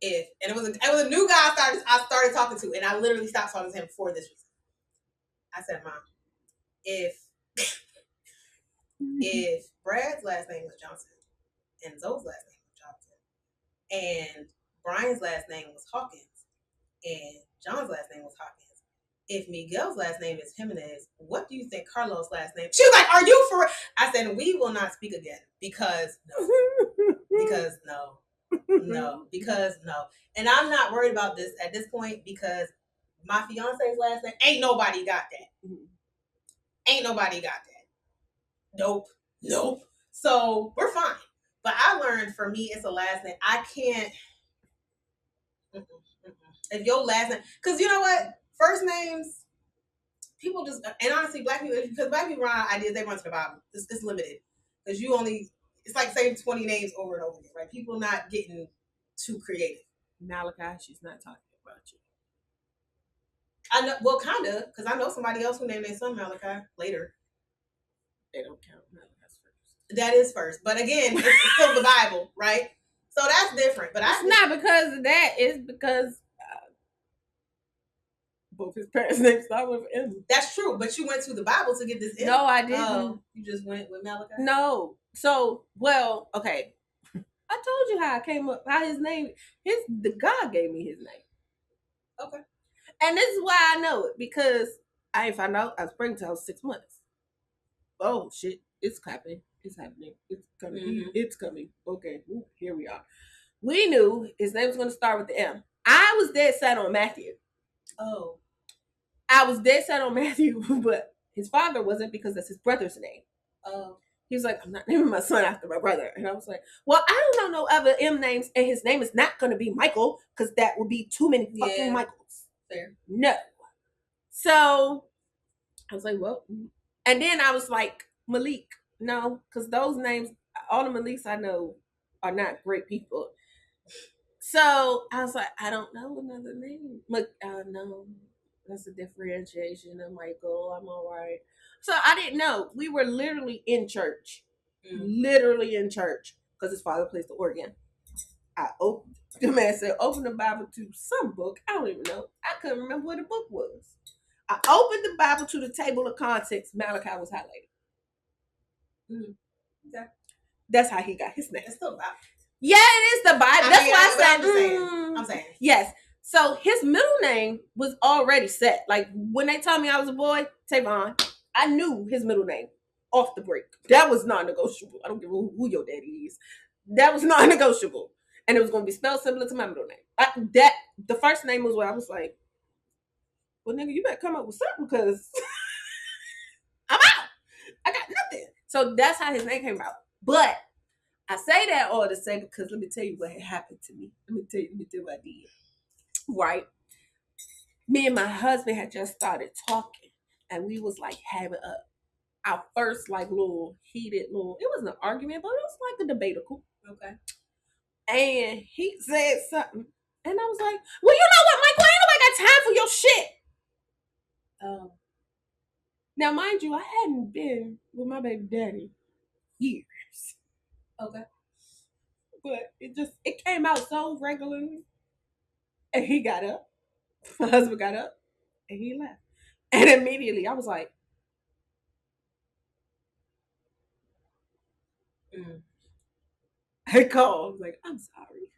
and it was a new guy I started talking to, and I literally stopped talking to him for this reason. I said, "Mom, if Brad's last name was Johnson and Zoe's last name was Johnson and Brian's last name was Hawkins and John's last name was Hawkins, if Miguel's last name is Jimenez, what do you think Carlos' last name?" She was like, "Are you for?" I said, "We will not speak again because no. And I'm not worried about this at this point because my fiance's last name, ain't nobody got that. Ain't nobody got that. Nope. So we're fine. But I learned for me, it's a last name. I can't. If your last name, because you know what? First names, people just, and honestly, black people, because black people run out of ideas, they run to the Bible. It's limited. Because it's like saying 20 names over and over again, right? People not getting too creative. Malachi, she's not talking about you. I know, well, kind of, because I know somebody else who named their son Malachi later. They don't count Malachi's first. That is first. But again, it's still the Bible, right? So that's different. But it's not because of that. It's because both his parents' names start with M. That's true. But you went to the Bible to get this M. No, I didn't. You just went with Malachi? No. So, well, okay. I told you how I came up, how his name, the God gave me his name. Okay. And this is why I know it, because I ain't found out I was pregnant until I was 6 months. Oh shit, it's happening. It's happening. It's coming. Mhm. It's coming. Okay, here we are. We knew his name was going to start with the M. I was dead set on Matthew. Oh. I was dead set on Matthew, but his father wasn't, because that's his brother's name. Oh. He was like, I'm not naming my son after my brother. And I was like, well, I don't know no other M names, and his name is not going to be Michael, because that would be too many fucking Michaels. Fair. No. So I was like, well, and then I was like, Malik. No, because those names, all the Maliks I know are not great people. So I was like, I don't know another name. No, that's a differentiation of Michael. I'm all right. So I didn't know. We were literally in church. Literally in church. Because his father plays the organ. The man said, open the Bible to some book. I don't even know. I couldn't remember what the book was. I opened the Bible to the table of contents. Malachi was highlighted. Okay. That's how he got his name. It's still Bible. Yeah, it is the Bible. That's why I said. I'm saying. Yes. So his middle name was already set. Like when they told me I was a boy, Tavon, I knew his middle name off the break. That was non-negotiable. I don't give a who your daddy is. That was non-negotiable, and it was going to be spelled similar to my middle name. The first name was where I was like, "Well, nigga, you better come up with something, because I'm out. I got nothing." So that's how his name came out. But I say that all to say, because let me tell you what had happened to me. Let me tell you what I did. Right. Me and my husband had just started talking, and we was like having our first like little heated little, it wasn't an argument, but it was like a debatable. Okay. And he said something, and I was like, well, you know what, Michael, ain't nobody got time for your shit. Now, mind you, I hadn't been with my baby daddy years. Okay. But it came out so regularly. And he got up. My husband got up, and he left. And immediately I was like, I called. I was like, I'm sorry.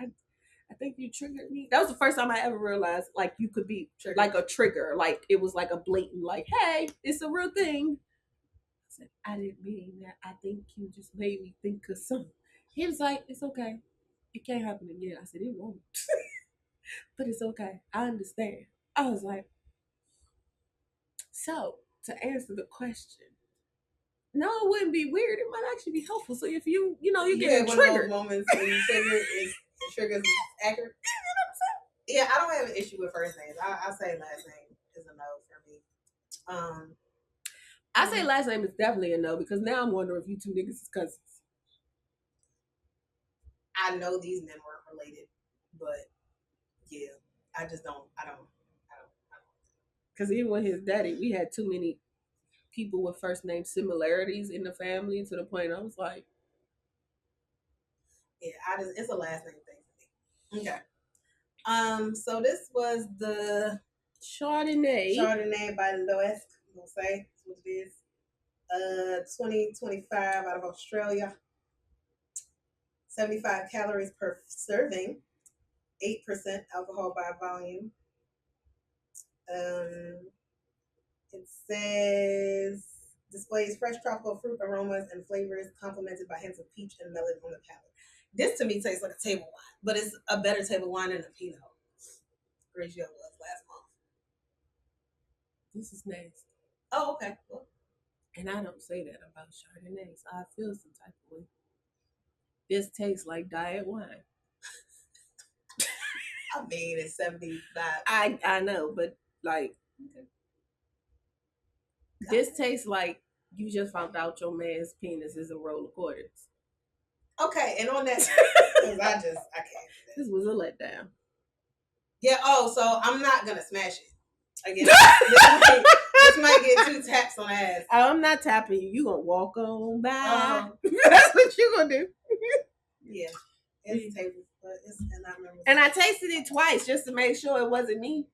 I think you triggered me. That was the first time I ever realized, like, you could be triggered. Like a trigger. Like, it was like a blatant, like, hey, it's a real thing. I said, I didn't mean that. I think you just made me think of something. He was like, it's okay. It can't happen again. I said, it won't. But it's okay. I understand. I was like, so to answer the question, no, it wouldn't be weird. It might actually be helpful. So if you get triggered, moments when you trigger is triggers accurate. Yeah, I don't have an issue with first names. I say last name is a no for me. I say last name is definitely a no, because now I'm wondering if you two niggas is cousins. I know these men weren't related, but yeah, I just don't. I don't. Because even with his daddy, we had too many people with first name similarities in the family, to the point I was like, yeah, it's a last name thing for me. Okay. So this was the Chardonnay by Lowesque. I'm gonna say that's what it is. 2025 out of Australia. 75 calories per serving. 8% alcohol by volume. It says displays fresh tropical fruit aromas and flavors, complemented by hints of peach and melon on the palate. This to me tastes like a table wine, but it's a better table wine than a Pinot Grigio was last month. This is nasty. Oh, okay. Well, and I don't say that about Chardonnay, so I feel some type of way. This tastes like diet wine. I mean, it's 75. I know, but like, okay. This tastes like you just found out your man's penis is a roll of quarters. Okay, and on that, because I can't. This was a letdown. Yeah. Oh, so I'm not gonna smash it. Again, this might get 2 taps on the ass. I'm not tapping you. You gonna walk on by. That's what you gonna do. Yeah. It's table, but and I remember. And I tasted it twice just to make sure it wasn't me.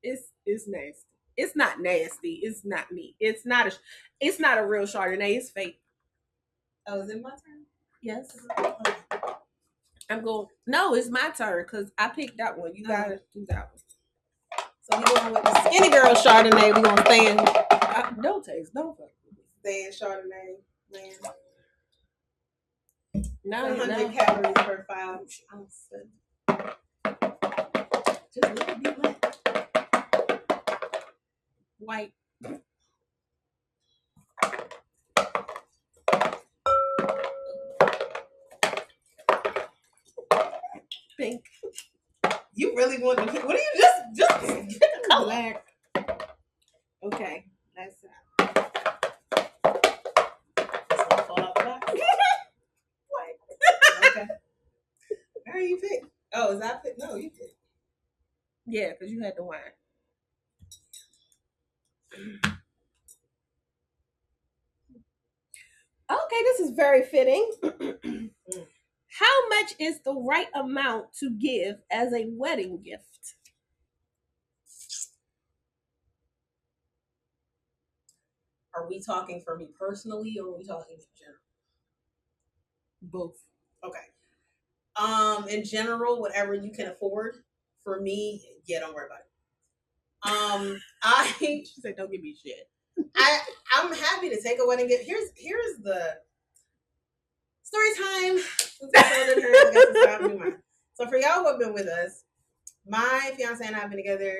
It's nasty. It's not nasty. It's not me. It's not a real Chardonnay. It's fake. Oh, is it my turn? Yes. I'm going. No, it's my turn because I picked that one. You gotta do that one. So we going with the Skinnygirl Chardonnay. We gonna stay in. Don't taste. Don't fuck. Stay in Chardonnay, man. No, 100 calories per 5 ounces. Just let it be white. Pink. You really want to pick? What do you just pick a color? Black. Okay, that's it. It's gonna fall out the box. White. Okay. How you pick? Oh, is that pick? No, you pick. Yeah, because you had the wine. Okay, this is very fitting. How much is the right amount to give as a wedding gift? Are we talking for me personally, or are we talking in general? Both. Okay. In general, whatever you can afford. For me, yeah, don't worry about it. She said, "Don't give me shit." I'm happy to take a wedding gift. Here's the story time. So for y'all who have been with us, my fiance and I have been together.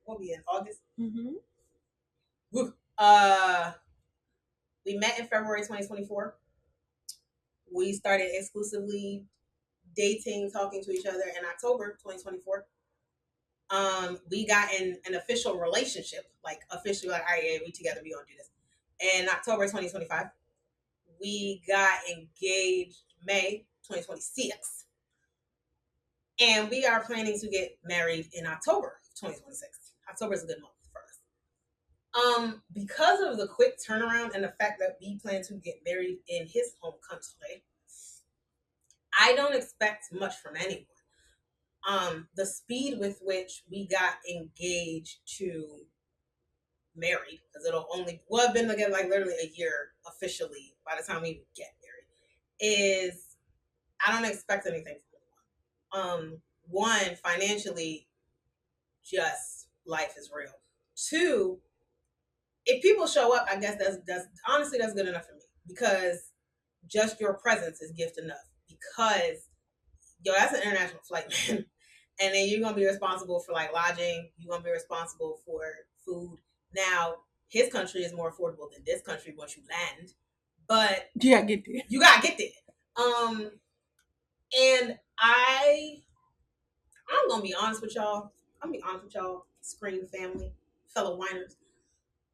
We'll be in August. Mm-hmm. We met in February 2024. We started exclusively dating, talking to each other in October 2024. We got in an official relationship, like officially, like, all right, yeah, we together, we gonna do this. In October 2025, we got engaged May 2026, and we are planning to get married in October 2026. October is a good month for us. Because of the quick turnaround and the fact that we plan to get married in his home country, I don't expect much from anyone. The speed with which we got engaged to married, because we'll have been together like literally a year officially by the time we get married, is I don't expect anything from anyone. One, financially, just life is real. Two, if people show up, I guess that's honestly that's good enough for me, because just your presence is gift enough. Because that's an international flight, man. And then you're gonna be responsible for like lodging. You're gonna be responsible for food. Now, his country is more affordable than this country once you land, but you gotta get there. You gotta get there. And I'm gonna be honest with y'all. Scream family, fellow whiners.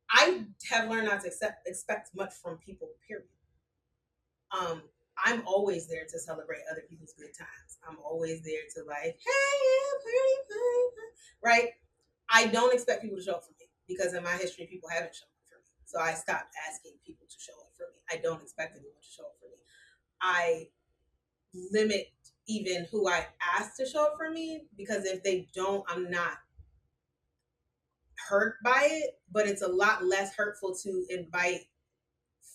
I have learned not to expect much from people. Period. I'm always there to celebrate other people's good times. I'm always there to like, hey, pretty, right? I don't expect people to show up for me, because in my history, people haven't shown up for me. So I stopped asking people to show up for me. I don't expect anyone to show up for me. I limit even who I ask to show up for me, because if they don't, I'm not hurt by it. But it's a lot less hurtful to invite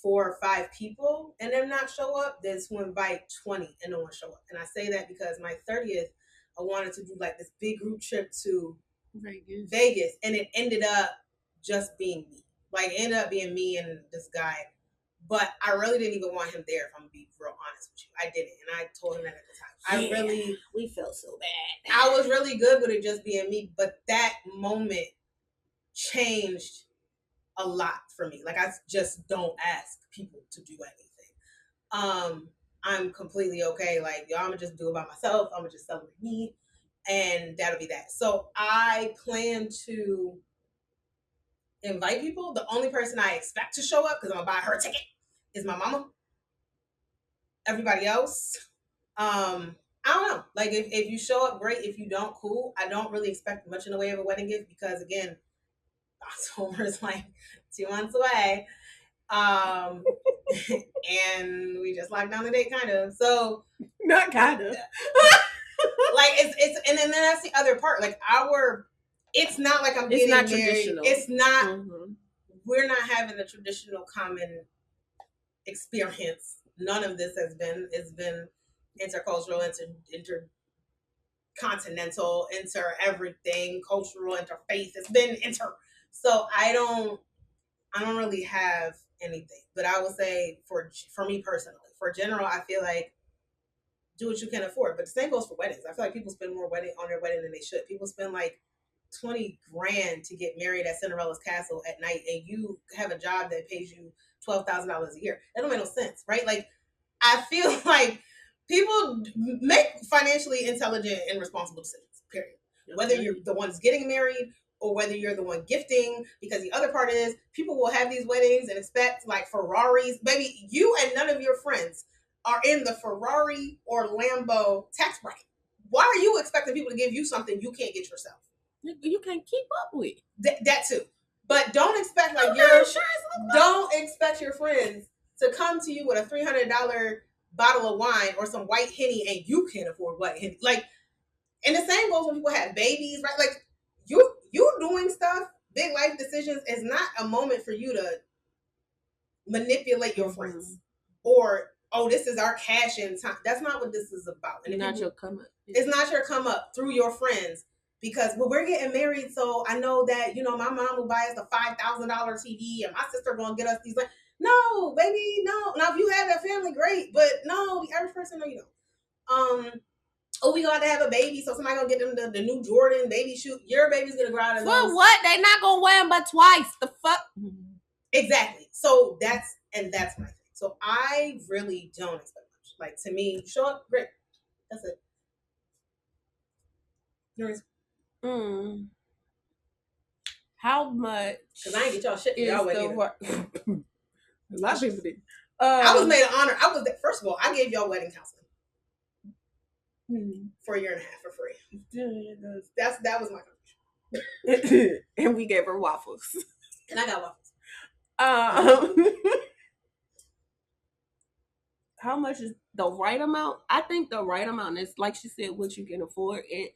4 or 5 people and them not show up than to invite 20 and no one show up. And I say that because my 30th, I wanted to do like this big group trip to Vegas, and it ended up just being me. Like, it ended up being me and this guy. But I really didn't even want him there, if I'm gonna be real honest with you. I didn't, and I told him that at the time. We felt so bad. I was really good with it just being me, but that moment changed a lot for me. Like, I just don't ask people to do anything. I'm completely okay. Like, I'm gonna just do it by myself. I'm gonna just celebrate me, and that'll be that. So I plan to invite people. The only person I expect to show up, because I'm gonna buy her a ticket, is my mama. Everybody else, I don't know. Like, if you show up, great. If you don't, cool. I don't really expect much in the way of a wedding gift, because again, October is like 2 months away. And we just locked down the date, kind of. So not kind of. Like, it's and then that's the other part. Like, it's not like I'm getting married. Traditional. It's not. Mm-hmm. We're not having a traditional common experience. None of this has been. It's been intercultural, intercontinental, inter everything, cultural, interfaith. It's been inter. So I don't really have anything. But I would say for me personally, for general, I feel like do what you can afford. But the same goes for weddings. I feel like people spend more on their wedding than they should. People spend like 20 grand to get married at Cinderella's castle at night, and you have a job that pays you $12,000 a year. That don't make no sense, right? Like, I feel like people make financially intelligent and responsible decisions, period. Whether you're the ones getting married or whether you're the one gifting, because the other part is people will have these weddings and expect like Ferraris. Baby, you and none of your friends are in the Ferrari or Lambo tax bracket. Why are you expecting people to give you something you can't get yourself? You can't keep up with that too. But don't expect like don't expect your friends to come to you with a $300 bottle of wine or some white Henny and you can't afford white Henny. Like, and the same goes when people have babies, right? Like you doing stuff, big life decisions is not a moment for you to manipulate your friends or this is our cash in time. That's not what this is about. And not your come up. It's not your come up through your friends. Because we're getting married, so I know that, my mom will buy us a $5,000 TV and my sister gonna get us these. No, baby, no. Now, if you have that family, great. But no, the average person, no, you don't. We got to have a baby, so somebody gonna get them the new Jordan baby shoe. Your baby's gonna grow out of those. For what? They not gonna wear them but twice. The fuck? Exactly. So that's my thing. So I really don't expect much. Like, to me, show up, great. That's it. Yours. How much? Because I ain't get y'all shit for y'all wedding. A lot of people did. I was made an honor. First of all, I gave y'all wedding counseling for a year and a half for free. Yeah, that was my contribution. And we gave her waffles. And I got waffles. How much is the right amount? I think the right amount is, like she said, what you can afford. It.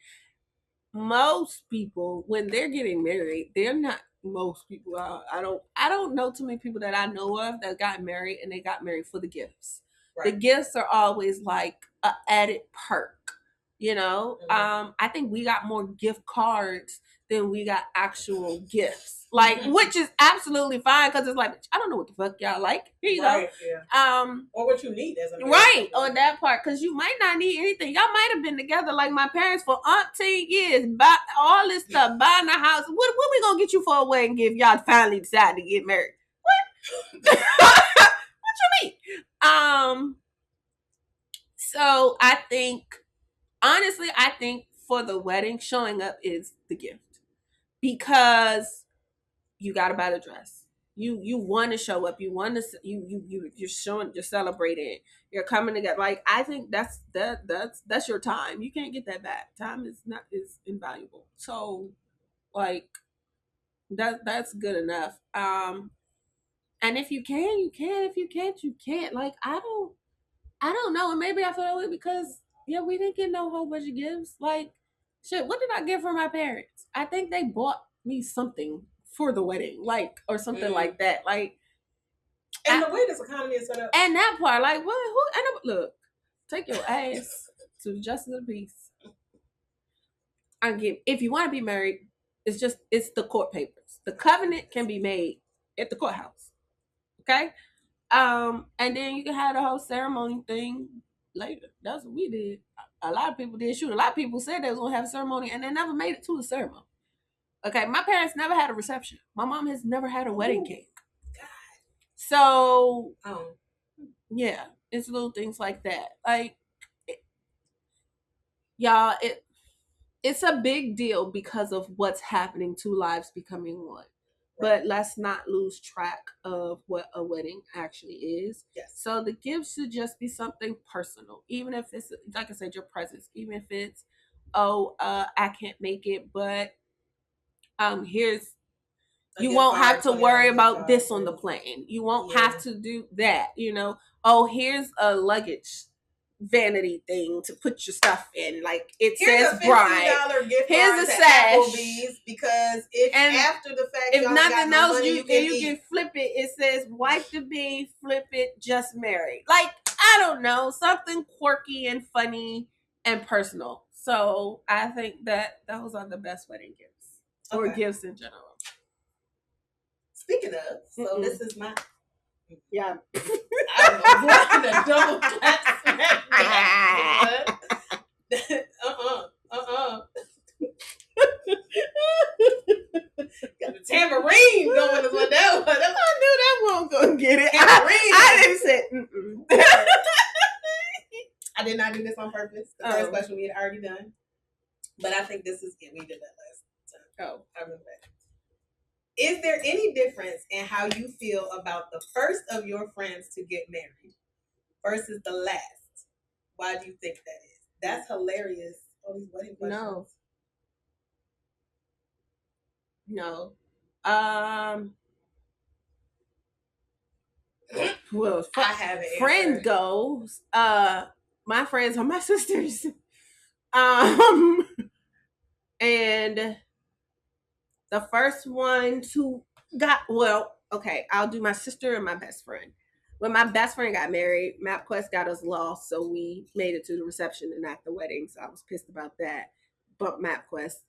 Most people, when they're getting married, they're not. Most people, I don't know too many people that I know of that got married and they got married for the gifts. Right. The gifts are always like an added perk, I think we got more gift cards than we got actual gifts, which is absolutely fine because it's like, I don't know what the fuck y'all like. Here you go. Yeah. Or what you need as a marriage. Right, on that part, because you might not need anything. Y'all might have been together like my parents for 18 years, buy all this stuff, buying a house. What we gonna get you for a wedding gift? Y'all finally decide to get married. What? What you mean? So I think, honestly, for the wedding, showing up is the gift. Because you gotta buy the dress. You want to show up. You want to you're showing, you're celebrating. You're coming together. Like, I think that's your time. You can't get that back. Time is invaluable. So, like, that's good enough. And if you can, you can. If you can't, you can't. Like, I don't know. And maybe I feel that way because we didn't get no whole bunch of gifts. Like, shit, what did I get from my parents? I think they bought me something for the wedding, like, or something like that. Like, and the way this economy is set up. And that part, like, what? Look, take your ass to justice of the peace. If you want to be married, it's the court papers. The covenant can be made at the courthouse. Okay? And then you can have the whole ceremony thing later. That's what we did. A lot of people did. A lot of people said they was gonna have a ceremony and they never made it to the ceremony. Okay, my parents never had a reception. My mom has never had a wedding cake. God. So, yeah, it's little things like that. Like, y'all, it's a big deal because of what's happening. Two lives becoming one. But let's not lose track of what a wedding actually is. Yes. So the gift should just be something personal, even if it's, like I said, your presence. Even if it's, I can't make it, but here's. You won't have to worry about this on the plane. You won't have to do that. Here's a luggage vanity thing to put your stuff in. Like, it says bride. Here's a sash. Applebee's, because after the fact, if nothing else, you can flip it. It says wife to be, flip it, just married. Like, I don't know, something quirky and funny and personal. So I think that those are the best wedding gifts or gifts in general. Speaking of, so this is my yeah. I don't know what the double clap Got the tambourine going as well. I knew that one gonna get it. I didn't say. I did not do this on purpose. The first question we had already done, but I think this is we did that last time. Oh, I remember that. Is there any difference in how you feel about the first of your friends to get married versus the last? Why do you think that is? That's hilarious. All these wedding questions. No. Well, I have an friend goes. My friends are my sisters. And the first one who got okay, I'll do my sister and my best friend. When my best friend got married, MapQuest got us lost, so we made it to the reception and not the wedding. So I was pissed about that. But MapQuest.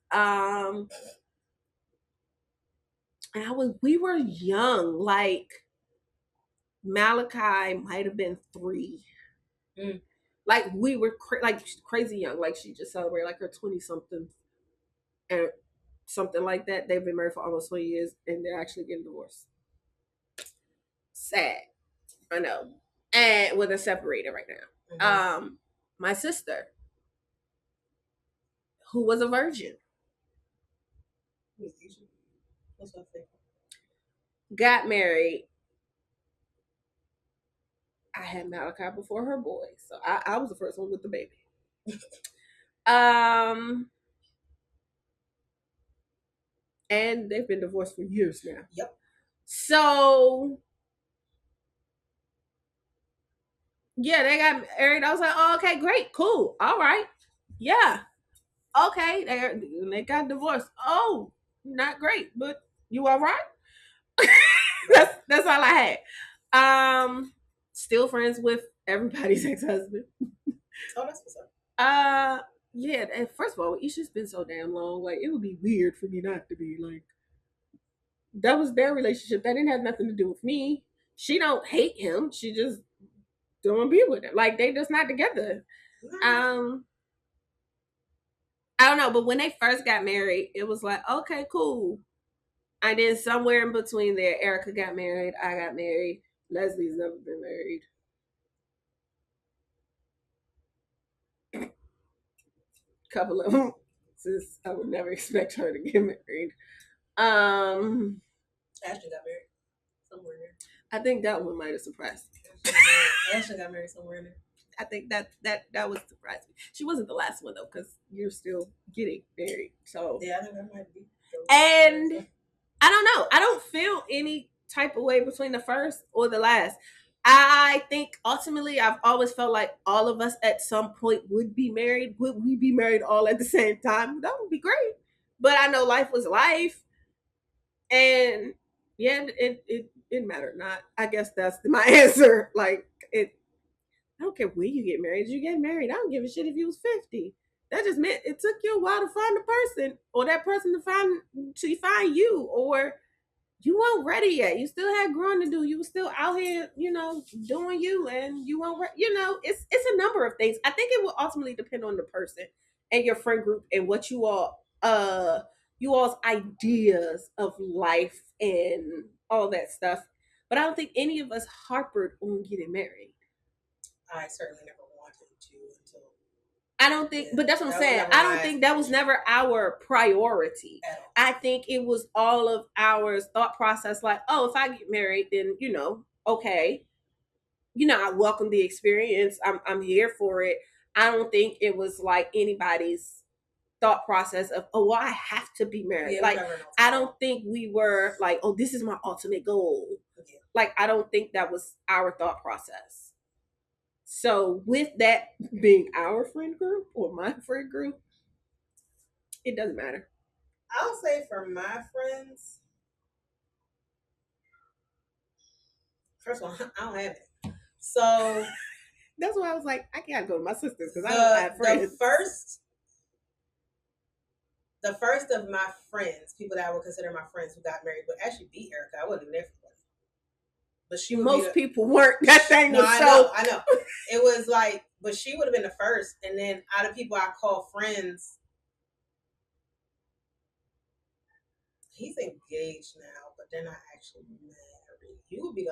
And we were young, like Malachi might have been 3. Like we were crazy young. Like she just celebrated like her 20-something and something like that. They've been married for almost 20 years and they're actually getting divorced. Sad. I know. And they're separated right now. My sister, who was a virgin, got married. I had Malachi before her boy, so I was the first one with the baby. And they've been divorced for years now. Yep. So yeah, they got married. I was like, oh, okay, great, cool, all right, yeah, okay. They got divorced. Oh, not great, but you all right? that's all I had. Still friends with everybody's ex-husband. Oh, that's what's up. Yeah. And first of all, it's just been so damn long. Like it would be weird for me not to be like. That was their relationship. That didn't have nothing to do with me. She don't hate him. She just don't want to be with him. Like they just not together. I don't know, but when they first got married, it was like, okay, cool. And then somewhere in between there, Erica got married, I got married. Leslie's never been married. Couple of them, since I would never expect her to get married. Ashley got married somewhere there. I think that one might have surprised me. Ashley got married somewhere in there. I think that was surprising. She wasn't the last one though, because you're still getting married. So yeah, I think that might be. And I don't know. I don't feel any type of way between the first or the last. I think ultimately I've always felt like all of us at some point would be married. Would we be married all at the same time? That would be great. But I know life was life. And yeah, it mattered not. I guess that's my answer. Like I don't care when you get married. You get married. I don't give a shit if you was 50. That just meant it took you a while to find the person, or that person to find you, or you weren't ready yet. You still had growing to do. You were still out here, doing you, and you weren't. It's a number of things. I think it will ultimately depend on the person and your friend group and what you all's ideas of life and all that stuff. But I don't think any of us harpered on getting married. I certainly never wanted to until. I don't think, but that's what I'm saying. I don't think that was never our priority. I think it was all of our thought process. Like, oh, if I get married, then okay, I welcome the experience. I'm here for it. I don't think it was like anybody's thought process of, oh, well, I have to be married. Like, I don't think we were like, oh, this is my ultimate goal. Yeah. Like, I don't think that was our thought process. So with that being our friend group or my friend group, it doesn't matter. I'll say for my friends, first of all, I don't have it. So That's why I was like, I gotta go to my sisters because I don't have friends. The first of my friends, people that I would consider my friends who got married, would actually be Erica. I wasn't even there for that. But she would most people weren't. That thing was I know. It was like, but she would have been the first. And then out of people I call friends, he's engaged now, but they're not actually married. You'd be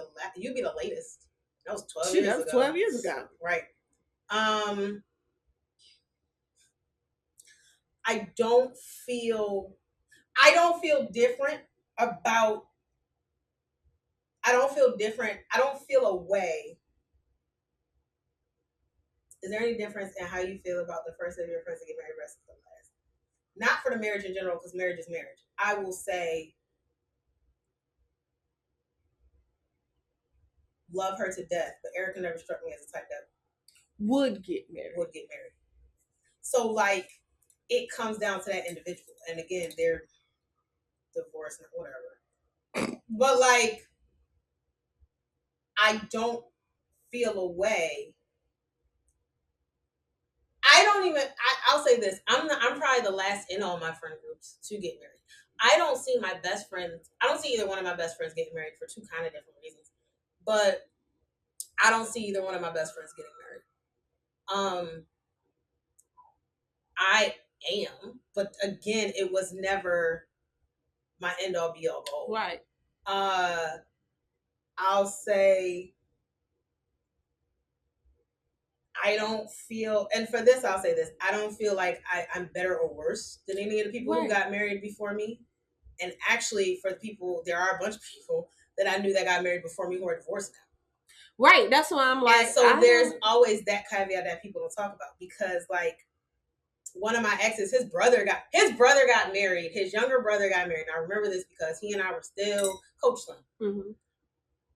the latest. That was 12 years ago. That was 12 years ago. Right. I don't feel different about, I don't feel a way. Is there any difference in how you feel about the first of your friends to get married versus the last? Not for the marriage in general, because marriage is marriage. I will say, love her to death, but Erica never struck me as a type that would get married. So, like, it comes down to that individual. And again, they're divorced and whatever. But, like, I don't feel a way. I'll say this. I'm probably the last in all my friend groups to get married. I don't see either one of my best friends getting married for two kind of different reasons. But I don't see either one of my best friends getting married. I am, but again, it was never my end all be all goal. Right. I'll say I don't feel, and for this, I'll say this. I don't feel like I'm better or worse than any of the people who got married before me. And actually, for the people, there are a bunch of people that I knew that got married before me who are divorced now. Right. That's why I'm like. And so there's always that caveat that people don't talk about, because like one of my exes, his brother got married. His younger brother got married. And I remember this because he and I were still coach them. Mm-hmm.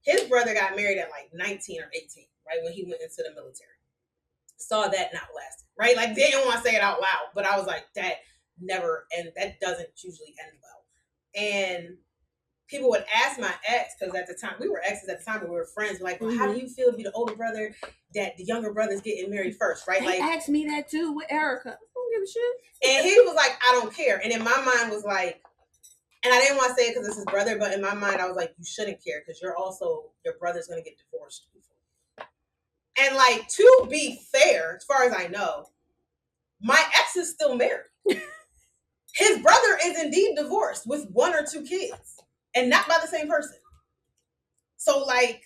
His brother got married at like 19 or 18, right, when he went into the military. Saw that not lasting, right? Like, didn't want to say it out loud, but I was like, that doesn't usually end well. And people would ask my ex, because at the time, we were exes at the time, but we were friends, like, well, how do you feel to be the older brother that the younger brother's getting married first, right? They asked me that too with Erica. I don't give a shit. And he was like, I don't care. And in my mind was like, and I didn't want to say it because it's his brother, but in my mind, I was like, you shouldn't care because your brother's going to get divorced. And like, to be fair, as far as I know, my ex is still married. His brother is indeed divorced with 1 or 2 kids, and not by the same person. So like,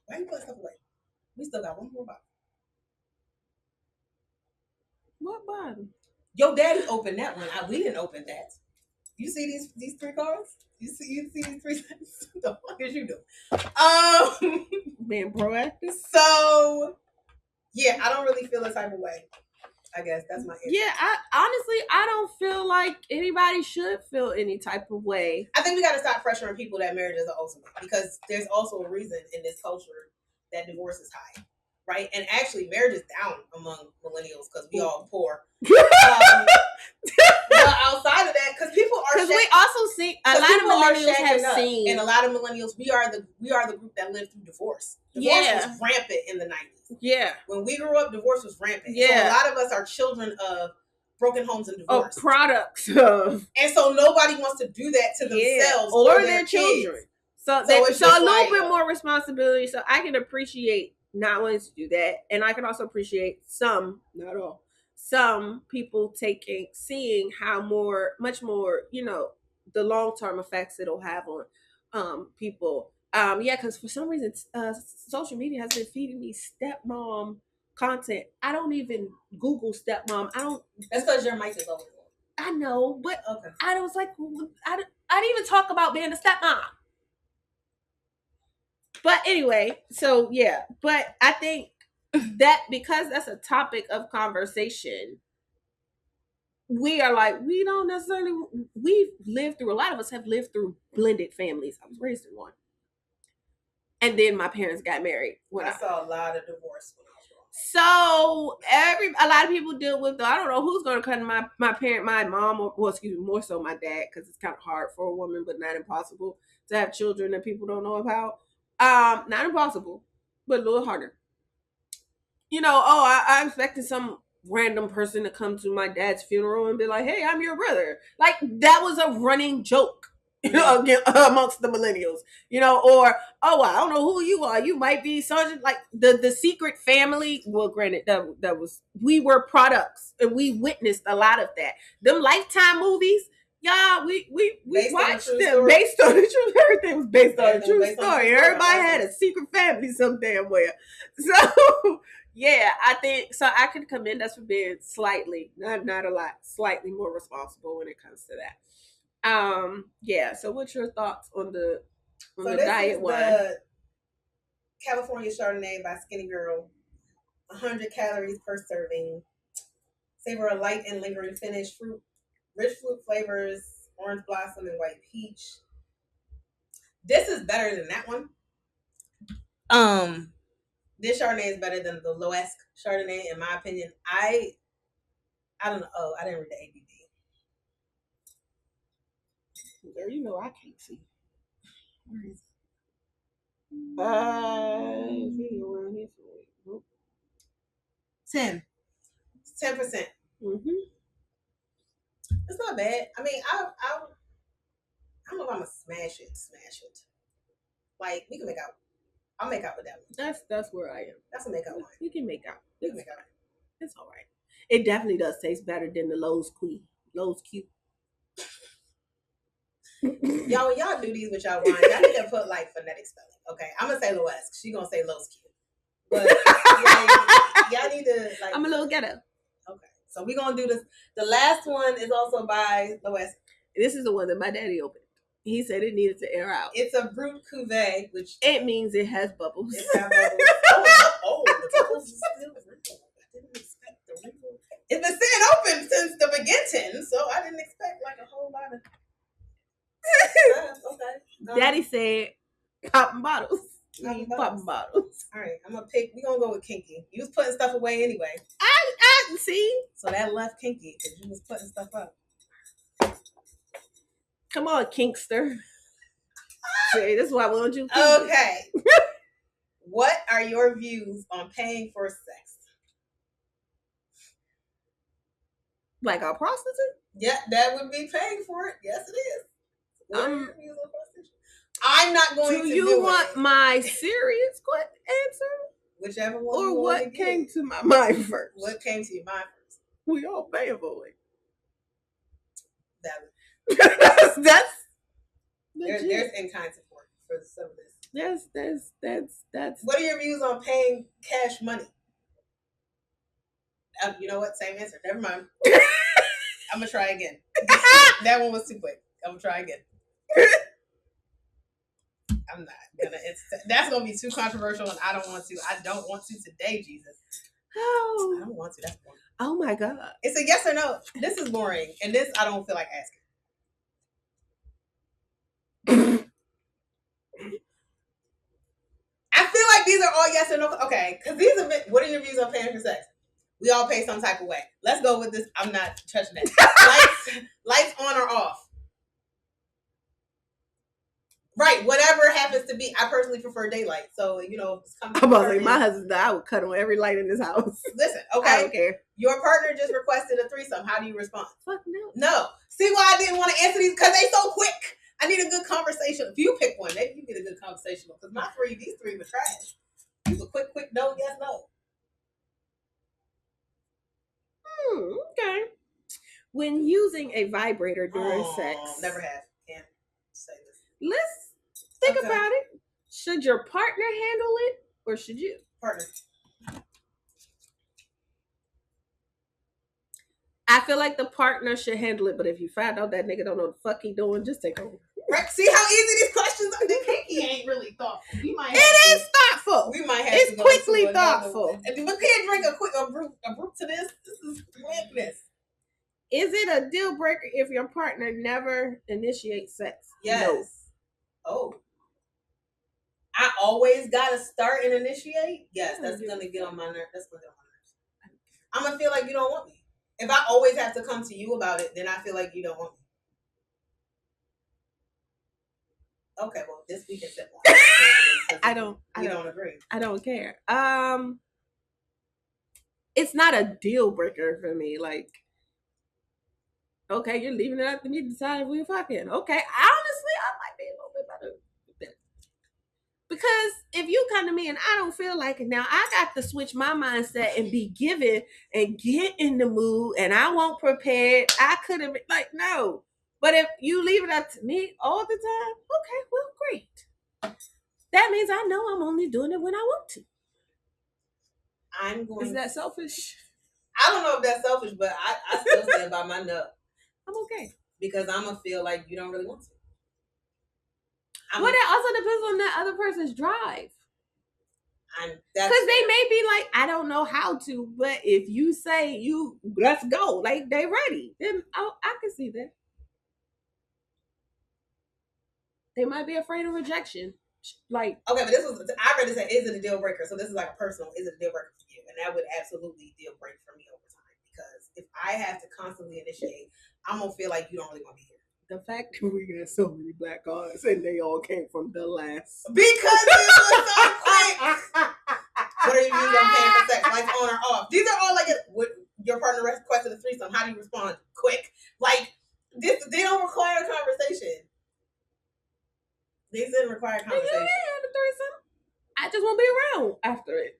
why are you putting stuff away? We still got one more bottle. What bottle? Your daddy opened that one. We didn't open that. You see these 3 cards? You see these 3 things? The fuck is you doing? Being proactive. So yeah, I don't really feel a type of way. I guess that's my answer. Yeah, I don't feel like anybody should feel any type of way. I think we got to stop pressuring people that marriage is the ultimate, because there's also a reason in this culture that divorce is high, right? And actually, marriage is down among millennials because we all poor. But outside of that, because people are, because we also see a lot of millennials have seen, and a lot of millennials, we are the group that lived through divorce. Divorce was rampant in the 90s. Yeah, when we grew up, divorce was rampant. Yeah, so a lot of us are children of broken homes and divorce, products of, and so nobody wants to do that to themselves or their children. So a little bit more responsibility. So I can appreciate not wanting to do that, and I can also appreciate some, not all, some people seeing how much more, the long-term effects it'll have on people. Because for some reason, social media has been feeding me stepmom content. I don't even Google stepmom. That's because your mic is over. I know, but okay. I was like, I didn't even talk about being a stepmom. But anyway, so yeah. But I think that because that's a topic of conversation, we are like, we don't necessarily, a lot of us have lived through blended families. I was raised in one. And then my parents got married. I saw a lot of divorce when I was wrong. So a lot of people deal with I don't know who's going to cut my mom, or more so my dad, because it's kind of hard for a woman, but not impossible to have children that people don't know about. Not impossible, but a little harder. I expected some random person to come to my dad's funeral and be like, "Hey, I'm your brother." Like that was a running joke, amongst the millennials, or I don't know who you are. You might be Sergeant, like the secret family. Well, granted, that was we were products and we witnessed a lot of that. Them Lifetime movies. Yeah, we watched them based on the truth. Everything was based on a true story. Everybody had a secret family some damn where. So yeah, I think so. I can commend us for being slightly, not a lot, slightly more responsible when it comes to that. Yeah. So, what's your thoughts on the diet wine? The California Chardonnay by Skinnygirl. 100 calories per serving. Savor a light and lingering finish. Rich fruit flavors, orange blossom and white peach. This is better than that one. This Chardonnay is better than the Lowesque Chardonnay, in my opinion. I don't know. Oh, I didn't read the ABV. There, I can't see. Where is it? 10%. Mm-hmm. It's not bad. I mean, I don't know if I'm gonna smash it. Like we can make out. I'll make out with that one. That's where I am. That's a make out one. We can make out. It's all right. It definitely does taste better than the Lowesque. Y'all, when y'all do these with y'all wine, y'all need to put like phonetic spelling. Okay, I'm gonna say Lowesque. She gonna say Lowesque. But y'all need to like. I'm a little ghetto. Okay, so we gonna do this. The last one is also by Lowesque. This is the one that my daddy opened. He said it needed to air out. It's a Brut Cuvee, which it means it has bubbles. It has bubbles. The bubbles is still wrinkled. I didn't expect the wrinkle. It's been sitting open since the beginning, so I didn't expect like a whole lot of. Okay. Daddy said popping bottles. Popping bottles. All right, I'm gonna pick. We're gonna go with Kinky. You was putting stuff away anyway. I see. So that left Kinky because you was putting stuff up. Come on, Kinkster. See, this is why I want you. Okay. What are your views on paying for sex? Like a prostitute? Yeah, that would be paying for it. Yes, it is. I'm not going to do it. Do you want my serious answer? Whichever one. Or what came to my mind first? What came to your mind first? We all paying for it. That's there's in-kind support for some of this. That's. What are your views on paying cash money? You know what? Same answer. Never mind. I'm gonna try again. That one was too quick. I'm gonna try again. I'm not gonna. That's gonna be too controversial, and I don't want to. I don't want to today, Jesus. Oh, I don't want to. That's boring. Oh my God! It's a yes or no. This is boring, and this I don't feel like asking. I feel like these are all yes or no. Okay, because these are. What are your views on paying for sex? We all pay some type of way. Let's go with this. I'm not touching that. Lights on or off. Right, whatever happens to be. I personally prefer daylight. So, I'm about to say, my husband, I would cut on every light in this house. Listen, okay. I don't care. Your partner just requested a threesome. How do you respond? Fuck no. No. See why I didn't want to answer these? Because they so quick. I need a good conversation. If you pick one, maybe you get a good conversation. Because these three were trash. You a quick no, yes, no. Okay. When using a vibrator during sex. Never have. Can't say this. Let's think about it. Should your partner handle it or should you? Partner. I feel like the partner should handle it, but if you find out that nigga don't know the fuck he doing, just take over. Right. See how easy these questions are? The Kinky ain't really thoughtful. It is thoughtful. We might have it's to go quickly thoughtful. If we can't drink a Brut to this is weirdness. Is it a deal breaker if your partner never initiates sex? Yes. No. Oh. I always gotta start and initiate? Yes, that's gonna get on my nerves. That's gonna get on my nerves. I'm gonna feel like you don't want me. If I always have to come to you about it, then I feel like you don't want me. Okay, well, this week is simple. I don't agree. I don't care. it's not a deal breaker for me. Like, okay, you're leaving it up to me to decide if we're fucking. Okay, honestly, I might be a little bit better with that. Because if you come to me and I don't feel like it now, I got to switch my mindset and be given and get in the mood, and I won't prepare. I could have been like, no. But if you leave it up to me all the time, okay, well, great. That means I know I'm only doing it when I want to. I'm going. Is that selfish? I don't know if that's selfish, but I still stand by my no. I'm okay. Because I'm going to feel like you don't really want to. Well, that also depends on that other person's drive. Because they may be like, I don't know how to, but if you say let's go, like they ready, then I can see that. They might be afraid of rejection. Like, okay, but I read this say, is it a deal breaker? So this is like a personal, is it a deal breaker for you? And that would absolutely deal break for me over time. Because if I have to constantly initiate, I'm going to feel like you don't really want to be here. The fact that we got so many black cards and they all came from the last. Because it was so quick. What are you using on paying for sex? Lights on or off? These are all like, your partner requested a threesome. How do you respond? Quick. Like, they don't require a conversation. These didn't require a conversation. Yeah, I had a threesome. I just won't be around after it.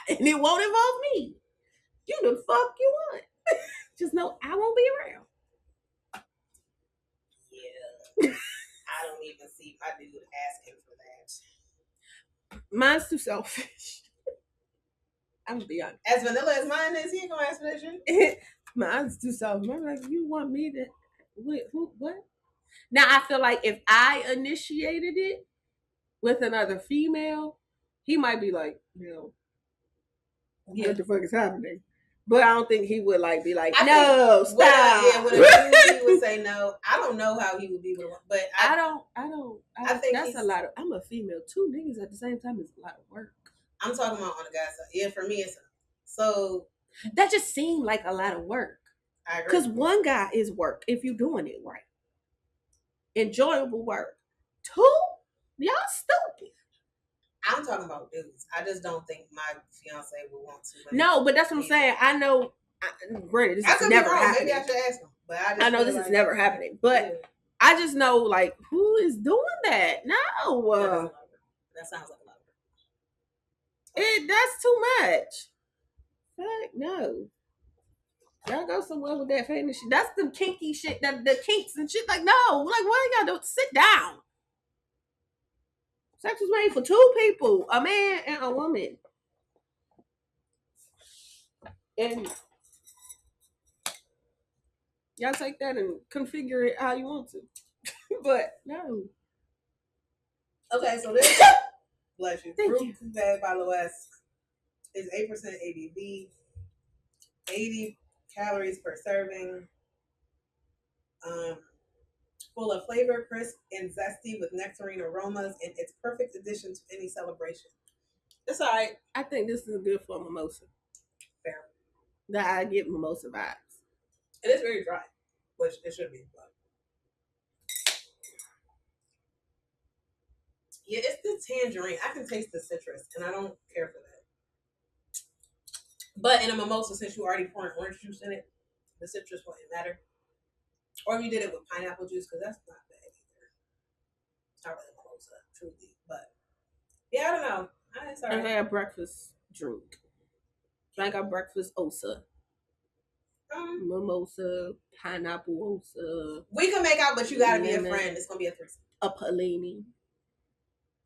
And it won't involve me. You the fuck you want. Just know I won't be around. Yeah. I don't even see my dude asking for that. Mine's too selfish. I'm gonna be honest. As vanilla as mine is, he ain't gonna ask for that shit. Mine's too selfish. I'm like, you want me to what? Now I feel like if I initiated it with another female, he might be like, what the fuck is happening? But I don't think he would be like, no, stop. With a dude, he would say no. I don't know how he would be with one, but I think that's a lot of. I'm a female. 2 niggas at the same time is a lot of work. I'm talking about on the guy's side. Yeah, for me, it's so. That just seemed like a lot of work. I agree. Because one guy is work if you're doing it right. Enjoyable work. 2, y'all stupid. I'm talking about dudes. I just don't think my fiance would want to. No, but that's what I'm saying. I know. Granted, this is never happening. Maybe I should ask him. But I know this is never happening. But I just know, who is doing that? No. That sounds like a lot of work. That's too much. Fuck no. Y'all go somewhere with that fantasy shit. That's the kinky shit. The kinks and shit. No. What y'all do? Sit down. Sex was made for 2 people, a man and a woman. And y'all take that and configure it how you want to. But no. Okay, so this bless you. Thank you. Cuvee by Lowesque is 8% ABV, 80 calories per serving. Full of flavor, crisp and zesty with nectarine aromas, and it's perfect addition to any celebration. It's all right. I think this is good for mimosa. Fair. That I get mimosa vibes. It is very dry, which it should be. But yeah, it's the tangerine. I can taste the citrus, and I don't care for that. But in a mimosa, since you already poured orange juice in it, the citrus wouldn't matter. Or if you did it with pineapple juice, because that's not bad either. It's not really mimosa, truly. But yeah, I don't know. I had a breakfast drink. I got breakfast osa. Mimosa, pineapple osa. We can make out, but you gotta be a friend. It's gonna be a threesome. A Pellini.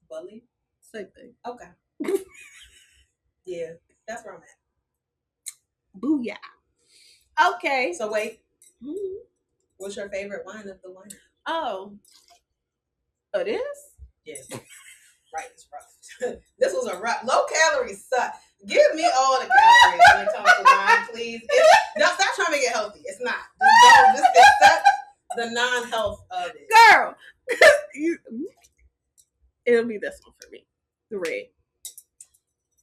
Bully? Same thing. Okay. Yeah, that's where I'm at. Booyah. Okay. So wait. Mm-hmm. What's your favorite wine of the wine? Oh, it is? Yeah. Right, it's rough. This was a rough. Low calories suck. Give me all the calories when it comes to wine, please. Don't stop trying to make it healthy. It's not. Just accept the non-health of it. Girl. It'll be this one for me. The red.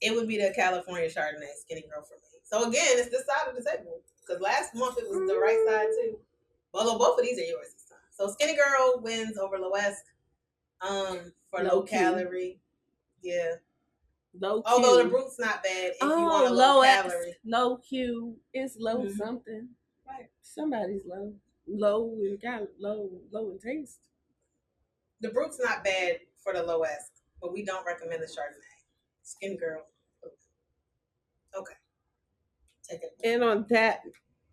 It would be the California Chardonnay Skinnygirl for me. So again, it's this side of the table. Because last month it was the right side too. Although both of these are yours this time. So Skinnygirl wins over Lowesque for low calorie. Yeah. Low Q. Although the Brut's not bad if you want a low calorie. Low Q. It's low something. Right. Somebody's low. Low in low in taste. The Brut's not bad for the Lowesque, but we don't recommend the Chardonnay. Skinnygirl. Okay. Take it. And on that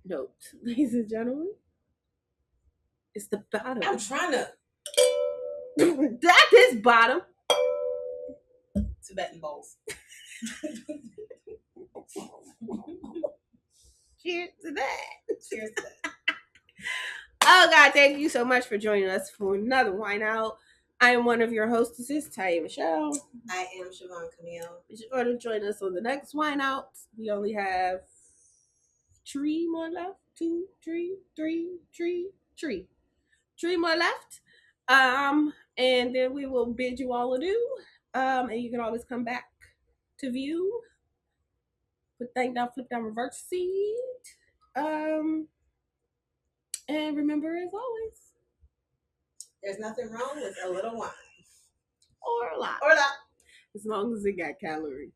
note, ladies and gentlemen, it's the bottom. I'm trying to. That is bottom. Tibetan bowls. Cheers to that. Cheers to that. Oh God, thank you so much for joining us for another Wine Out. I am one of your hostesses, Taya Michelle. I am Siobhan Camille. Be sure to join us on the next Wine Out. We only have 3 more left. 2, 3, 3 more left. And then we will bid you all adieu. And you can always come back to view. Put thing down, flip down, reverse seat. And remember, as always, there's nothing wrong with a little wine. Or a lot. Or a lot. As long as it got calories.